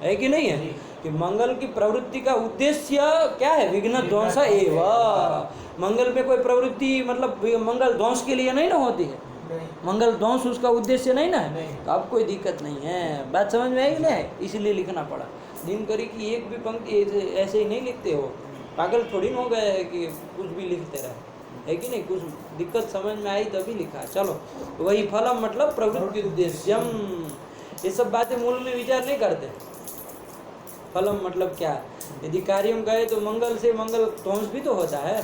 है कि नहीं है? कि मंगल की प्रवृत्ति का उद्देश्य क्या है? विघ्न ध्वंस एवं। मंगल में कोई प्रवृत्ति मतलब मंगल ध्वंस के लिए नहीं ना होती है, मंगल ध्वंस उसका उद्देश्य नहीं ना है, तो अब कोई दिक्कत नहीं है। बात समझ में आई कि नहीं? इसीलिए लिखना पड़ा। दिनकरी की एक भी पंक्ति ऐसे ही नहीं लिखते हो, पागल थोड़ी ना हो गए है कि कुछ भी लिखते रहे, है कि नहीं? कुछ दिक्कत समझ में आई तभी लिखा। चलो, वही फलम मतलब प्रवृत्ति उद्देश्यम, ये सब बातें मूल में विचार नहीं करते। फलम मतलब क्या? यदि कार्यम कहे तो मंगल से मंगल ध्वंस भी तो होता है,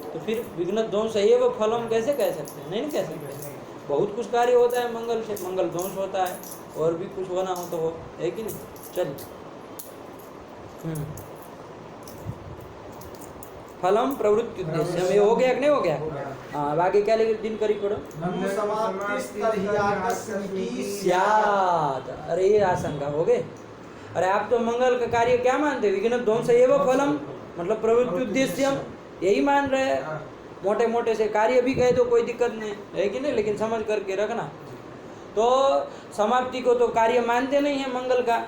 तो फिर विघ्न ध्वंस है वो फलम कैसे कह सकते हैं? नहीं कह सकते। बहुत कुछ कार्य होता है मंगल से, मंगल ध्वंस होता है, और भी कुछ होना हो तो हो, है कि नहीं? चलिए, फलम प्रवृत्ति उद्देश्य में हो गया कि नहीं हो गया? हाँ, अब आगे क्या लिखे? दिन करी पढ़ो। ननु समाप्तिस्तर्हि आकस्मिकी स्यात्। अरे ये आशंका हो गए। अरे आप तो मंगल का कार्य क्या मानते? विघ्न ध्वंस एवं फलम मतलब प्रवृत्ति उद्देश्यम, यही मान रहे हैं। मोटे मोटे से कार्य भी कहे तो कोई दिक्कत नहीं है कि नहीं, लेकिन समझ करके रखना। तो समाप्ति को तो कार्य मानते नहीं है मंगल का,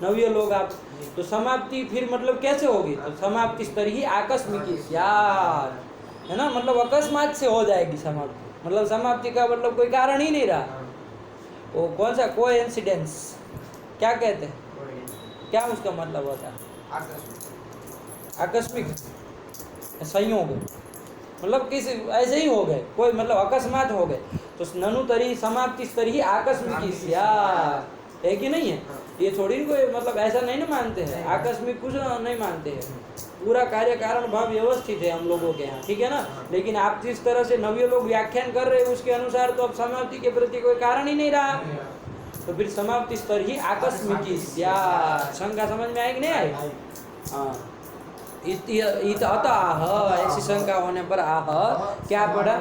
नव्य लोग आप, तो समाप्ति फिर मतलब कैसे होगी? तो समाप्ति स्तर ही आकस्मिकी स्यात्, है ना? मतलब अकस्मात से हो जाएगी समाप्ति, मतलब समाप्ति का मतलब कोई कारण ही नहीं रहा। वो कौन सा कोइंसिडेंस क्या कहते हैं? क्या उसका मतलब होता है? आकस्मिक संयोग, मतलब किसी ऐसे ही हो गए, कोई मतलब अकस्मात हो गए। तो ननु तरी समाप्ति स्तर ही आकस्मिकी स्यात्, है कि नहीं है? ये थोड़ी कोई मतलब ऐसा नहीं ना मानते हैं, आकस्मिक कुछ नहीं मानते हैं। पूरा कार्य कारण भाव व्यवस्थित है हम लोगों के यहाँ, ठीक है ना? लेकिन आप जिस तरह से नव्य लोग व्याख्यान कर रहे हैं उसके अनुसार तो अब समाप्ति के प्रति कोई कारण ही नहीं रहा, तो फिर समाप्ति स्तर ही आकस्मिकी स्यात्। शंका समझ में आई कि नहीं आई? हाँ, अतः ऐसी शंका होने पर आह क्या पढ़ा?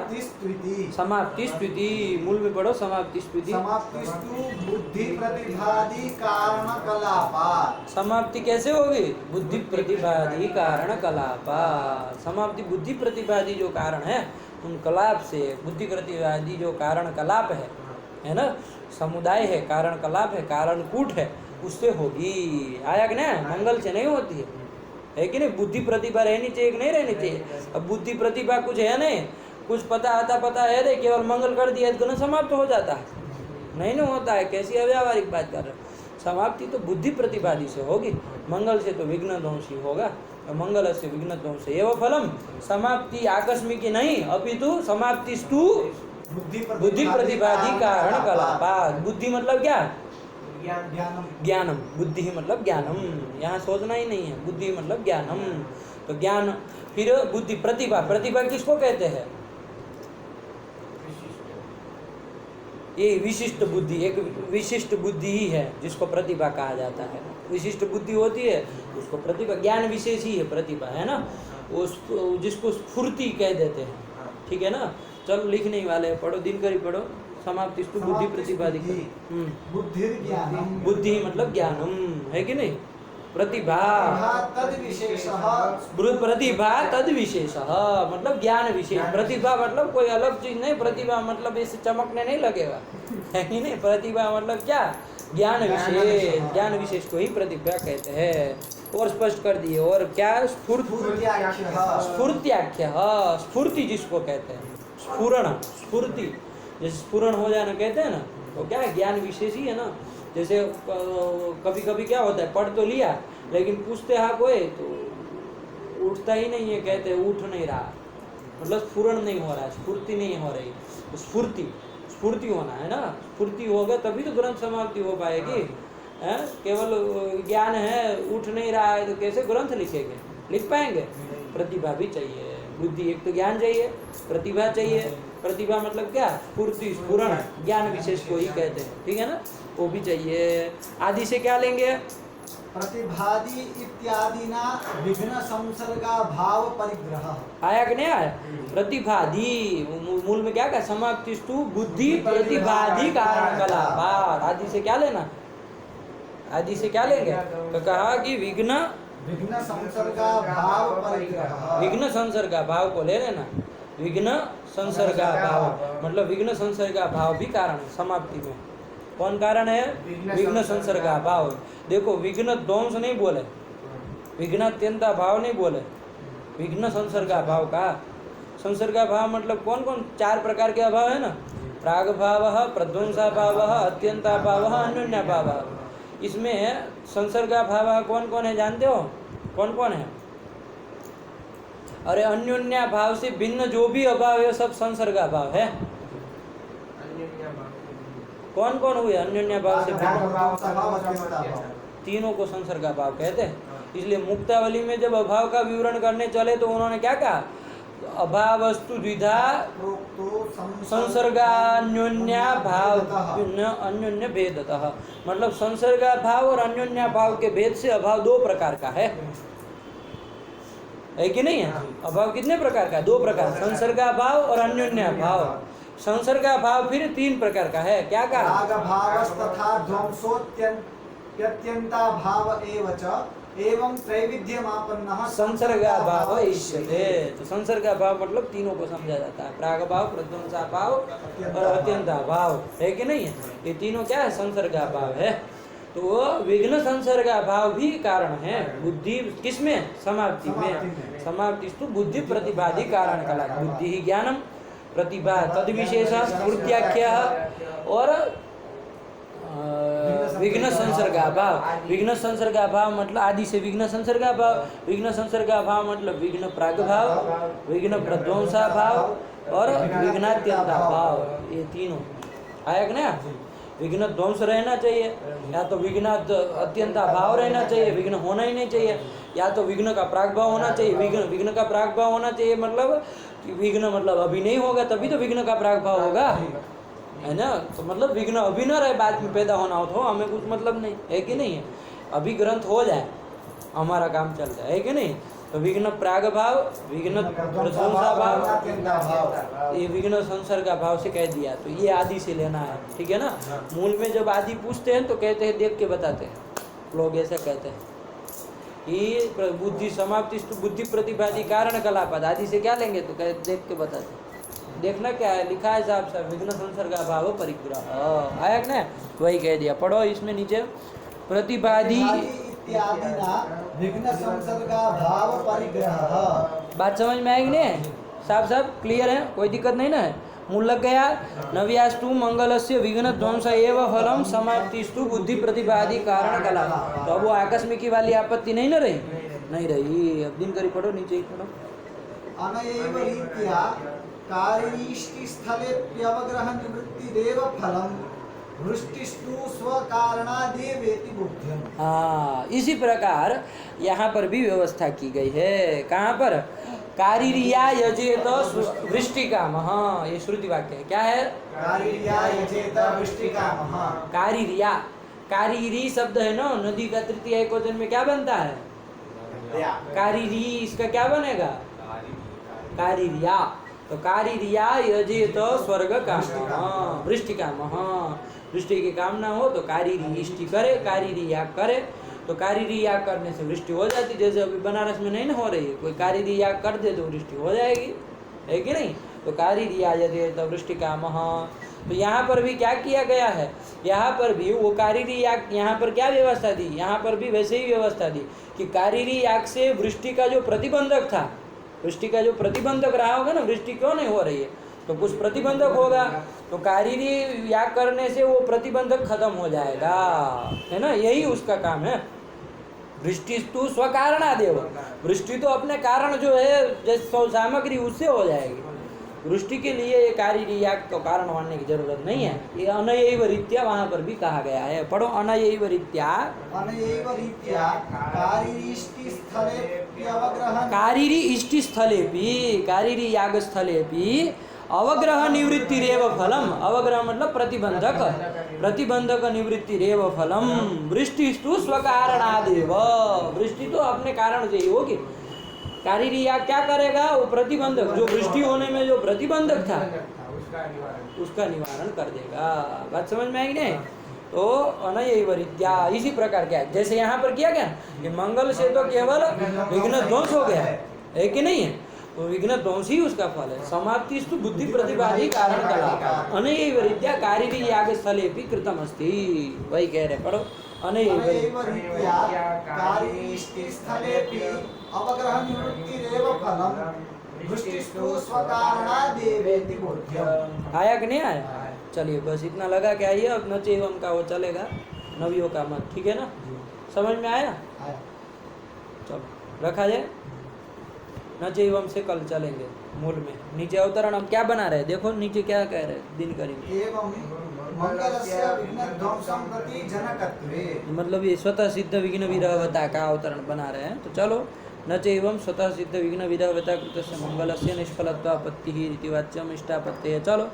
समाप्ति स्थिति, मूल में पढ़ो समाप्ति स्थिति। समाप्तिस्तु बुद्धि प्रतिभादि कारण कलापात्। समाप्ति कैसे होगी? बुद्धि प्रतिभादि कारण कलापात्। समाप्ति बुद्धि प्रतिभादि जो कारण है उन कलाप से, बुद्धि प्रतिभादि जो कारण कलाप है ना, समुदाय है, कारण कलाप है, कारण कूट है, उससे होगी। आया कि नहीं? मंगल से नहीं होती है कि नहीं? बुद्धि प्रतिभा रहनी चाहिए कि नहीं रहनी चाहिए? अब बुद्धि प्रतिभा कुछ है नहीं, कुछ पता है नहीं, केवल मंगल कर दिया तो न समाप्त हो जाता है? नहीं ना होता है। कैसी अव्यावहारिक बात कर रहे हो? समाप्ति तो बुद्धि प्रतिभादि से होगी, मंगल से तो विघ्न ध्वंसी होगा। मंगल से विघ्न ध्वंस एवं फलम, समाप्ति आकस्मिकी नहीं अपितु समाप्तिस्तु बुद्धि प्रतिभादि कारण कलापात्। बुद्धि मतलब क्या? ज्ञानम। बुद्धि मतलब ज्ञानम, यहाँ सोचना ही नहीं है, बुद्धि मतलब ज्ञानम। तो ज्ञान, फिर बुद्धि प्रतिभा, प्रतिभा किसको कहते हैं? ये विशिष्ट बुद्धि, एक विशिष्ट बुद्धि ही है जिसको प्रतिभा कहा जाता है। विशिष्ट बुद्धि होती है उसको प्रतिभा, ज्ञान विशेष ही है प्रतिभा, है ना? उस जिसको स्फूर्ति कह देते हैं, ठीक है ना? चलो लिखने ही वाले, पढ़ो, दिन करी पढ़ो। समाप्तिस्तु बुद्धि प्रतिभादि, बुद्धि मतलब ज्ञानम, है कि नहीं? प्रतिभा तद विशेषः, प्रतिभा तद विशेषः मतलब ज्ञान विशेष। प्रतिभा मतलब कोई अलग चीज नहीं, प्रतिभा मतलब इसे चमकने नहीं लगेगा, है कि नहीं? प्रतिभा मतलब क्या? ज्ञान विशेष, ज्ञान विशेष को ही प्रतिभा कहते हैं। और स्पष्ट कर दिए। और क्या? स्फूर्त्याख्य, स्फूर्ति जिसको कहते हैं, स्फुरण, स्फूर्ति, जैसे स्फुरण हो जाना कहते हैं ना, तो क्या है? ज्ञान विशेष ही है ना। जैसे कभी कभी क्या होता है, पढ़ तो लिया लेकिन पूछते हाँ कोई तो उठता ही नहीं है, कहते उठ नहीं रहा, मतलब स्फुरण नहीं हो रहा है, स्फूर्ति नहीं हो रही। तो स्फूर्ति होना है ना, स्फूर्ति होगा तभी तो ग्रंथ समाप्ति हो पाएगी। है केवल ज्ञान है, उठ नहीं रहा है, तो कैसे ग्रंथ लिखेंगे? लिख पाएंगे? प्रतिभा भी चाहिए, बुद्धि, एक तो ज्ञान चाहिए, प्रतिभा चाहिए। प्रतिभा मतलब क्या? स्फूर्ति, स्फुरण, ज्ञान विशेष को ही कहते हैं, ठीक है ना? वो भी चाहिए। आदि से क्या लेंगे? प्रतिभादि इत्यादि ना विघ्न संसर्गा भाव परिग्रह। आया कि नहीं आया? प्रतिभादि मूल में क्या कहा? समाप्तिस्तु बुद्धि प्रतिभादि कारण कलापात्। आदि से क्या लेना? आदि से क्या लेंगे? तो कहा कि विघ्न संसर्गा भाव परिग्रह, विघ्न संसर्गा भाव को ले लेना। विघ्न संसर्गा भाव मतलब विघ्न संसर्गा भाव भी कारण है समाप्ति में, कौन कारण है? विघ्न संसर्गा भाव। देखो विघ्न ध्वंस नहीं बोले, विघ्नात्यंता भाव नहीं बोले, विघ्न संसर्गा भाव का। संसर्गा भाव मतलब कौन कौन? 4 प्रकार के अभाव है ना, प्राग भाव, प्रध्वंसा भाव, अत्यंता भाव, अन्योन्या भाव। इसमें संसर्गा भाव कौन कौन है जानते हो? कौन कौन है? अरे अन्योन्या भाव से भिन्न जो भी अभाव है सब संसर्गा भाव है। कौन कौन हुए अन्योन्या भाव से भिन्न? तीनों को संसर्गा भाव कहते हैं। इसलिए मुक्तावली में जब अभाव का विवरण करने चले तो उन्होंने क्या कहा? अभावस्तु द्विधा संसर्गान्योन्या भाव अन्योन्य भेदतः। मतलब संसर्गा भाव और अन्योन्या भाव के भेद से अभाव 2 प्रकार का है कि नहीं है? अभाव कितने प्रकार का? 2 प्रकार, संसर्गा भाव और अन्योन्या भाव। संसर्गा भाव फिर 3 प्रकार का है। क्या कहा? तथा ध्वंसोत्यंता भाव एवच एवं त्रैविध्यमापन्नः संसर्गा भाव इष्यते। तो संसर्गा भाव मतलब तीनों को समझा जाता है, प्राग भाव, प्रध्वंसा भाव और अत्यंता भाव, है कि नहीं है? ये तीनों क्या है? संसर्गा भाव है। तो विघ्न संसर्गा भाव भी कारण है बुद्धि किसमें? समाप्ति में। समाप्तिस्तु बुद्धि प्रतिभादि कारण कला। बुद्धि ही ज्ञानम, प्रतिभा तद्विशेष स्फूर्त्याख्य और विघ्न संसर्गा भाव। विघ्न संसर्गा भाव मतलब आदि से विघ्न संसर्गा भाव। विघ्न संसर्गा भाव मतलब विघ्न प्राग भाव, विघ्न प्रध्वंसा भाव और विघ्नात्यंता भाव। ये तीनों आया कि ना? विघ्न ध्वंस रहना चाहिए, या तो विघ्न अत्यंता भाव रहना चाहिए, विघ्न होना ही नहीं चाहिए, या तो विघ्न का प्राग भाव होना चाहिए। विघ्न का प्राग भाव होना चाहिए मतलब कि विघ्न मतलब अभी नहीं होगा तभी तो विघ्न का प्राग भाव होगा, है ना? तो मतलब विघ्न अभी न रहे, बाद में पैदा होना हो तो हमें कुछ मतलब नहीं, है कि नहीं है? अभी ग्रंथ हो जाए हमारा काम चल जाए, है कि नहीं? तो विघ्न प्राग भाव, विघ्न प्रध्वंसा भाव, ये विघ्न संसर्गा भाव से कह दिया। तो ये आदि से लेना है, ठीक है ना? मूल में जब आदि पूछते हैं तो कहते हैं देख के बताते हैं लोग, ऐसा कहते हैं कि बुद्धि समाप्ति बुद्धि प्रतिभादि कारण कलापद। आदि से क्या लेंगे? तो कह देख के बताते हैं। देखना क्या है, लिखा है साहब साहब विघ्न संसर्गा भाव परिग्रह, आया कि ना? वही कह दिया। पढ़ो इसमें नीचे, प्रतिभादि विघ्न संसर्गा भाव परिग्रह। बात समझ में आएगी नहीं? साहब साहब क्लियर है, कोई दिक्कत नहीं ना है? मूल लग गया। नव्यास्तु मंगलस्य विघ्न ध्वंस एव फलम समाप्तिस्तु बुद्धि प्रतिभादि कारण कला। तो अब वो आकस्मिकी वाली आपत्ति नहीं ना रही? नहीं रही। अब दिन करी पढ़ो, नीचे ही पढ़ो। अनएव रीत्या कारिष्टि स्थलेप्यवग्रह निवृत्तिरेव फलम वृष्टिस्तु स्वकारणादेवेति बुद्धिम। हाँ, इसी प्रकार यहाँ पर भी व्यवस्था की गई है। कहाँ पर? कारिरिया यजेत वृष्टिकामः। हाँ, ये श्रुति वाक्य है। क्या है? कारिरिया यजेत वृष्टिकामः। कारिरिया, कारिरी शब्द है ना, नदी का तृतीय एकोजन में क्या बनता है? कारिरी। इसका क्या बनेगा? कारिरिया। तो कारिरिया यजेत स्वर्ग काम वृष्टिकामः। वृष्टि की कामना हो तो कारिरी इष्टि करे, कारिरी याग करे। तो कारिरी याग करने से वृष्टि हो जाती, जैसे अभी बनारस में नहीं ना हो रही है, कोई कारिरी याग कर दे तो वृष्टि हो जाएगी, है कि नहीं? तो कारिरी याजते तो वृष्टि कामः। तो यहाँ पर भी क्या किया गया है? यहाँ पर भी वो कारिरी याग, यहाँ पर क्या व्यवस्था दी? यहाँ पर भी वैसे ही व्यवस्था दी कि कारिरी याग से वृष्टि का जो प्रतिबंधक था, वृष्टि का जो प्रतिबंधक रहा होगा ना, वृष्टि क्यों नहीं हो रही है तो कुछ प्रतिबंधक होगा, तो कारिरी याग करने से वो प्रतिबंधक खत्म हो जाएगा, है ना? यही उसका काम है। वृष्टिस्तु स्वकारणादेव। वृष्टि तो अपने कारण जो है जैसे सामग्री उससे हो जाएगी। वृष्टि के लिए ये कारिरी याग को कारण मानने की जरूरत नहीं है। ये अनयैव रीत्या वहाँ पर भी कहा गया है। पढ़ो, अनयैव रीत्या। अनयैव रीत्या कारिरीष्टि स्थलेप्यवग्रह। कारिरी इष्टि स्थलेपि, कारिरी याग स्थलेपि अवग्रह निवृत्तिरेव फलम। अवग्रह मतलब प्रतिबंधक, प्रतिबंधक निवृत्तिरेव फलम वृष्टिस्तु स्वकारणादेव। वृष्टि तो अपने कारण से ही होगी। कारिरी याग क्या करेगा? वो प्रतिबंधक, जो वृष्टि होने में जो प्रतिबंधक था उसका निवारण कर देगा। बात समझ में आएगी नहीं? तो अनयैव रीत्या इसी प्रकार क्या है, जैसे यहाँ पर किया गया कि मंगल से तो केवल विघ्न ध्वंस हो गया है कि नहीं है? वो विघ्न ध्वंस ही उसका फल है। समाप्ति तो बुद्धि प्रतिपादी कारण कला अनैव रीत्या कार्य याग स्थले भी कृतम अस्ति। वही कह रहे पढ़ो अनैव अनैव रीत्या कार्येष्टि स्थलेऽपि अवग्रह निवृत्तिरेव फलम् वृष्टिस्तु स्वकारणादेवेति बोध्यम्। आया कि नहीं आया? चलिए बस इतना लगा के आइए। अब नच एवं का वो चलेगा, नवियों का मत, ठीक है ना? समझ में आया? चलो रखा जाए। नच एवं से कल चलेंगे मूल में। नीचे अवतरण हम क्या बना रहे हैं देखो, नीचे क्या कह रहे हैं दिन करेंगे। एवं मंगलस्य विघ्नध्वंसं प्रति जनकत्वे, मतलब ये स्वतः सिद्ध विघ्न विरहवता का अवतरण बना रहे हैं। तो चलो न च एवं स्वतः सिद्ध विघ्न विरहवता कृतस्य मंगलस्य निष्फलत्वापत्ति ही रीतिवाच्यम इष्टापत्ति है। चलो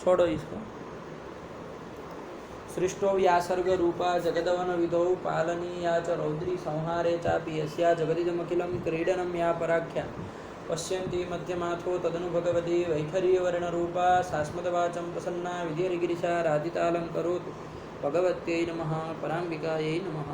छोड़ो इसको। सृष्टो व्यासर्ग रूपा जगदवन विधौ पालनीया च रौद्री संहारे चापि यस्या जगदिदमखिलं क्रीडनं या पराख्या पश्यन्ति मध्यमाथो तदनु भगवती वैखरीवर्णरूपा शास्मदवाचं प्रसन्ना विधिर्गिरिशा राधितालङ्करोतु भगवत्यै नमः पराम्बिकायै नमः।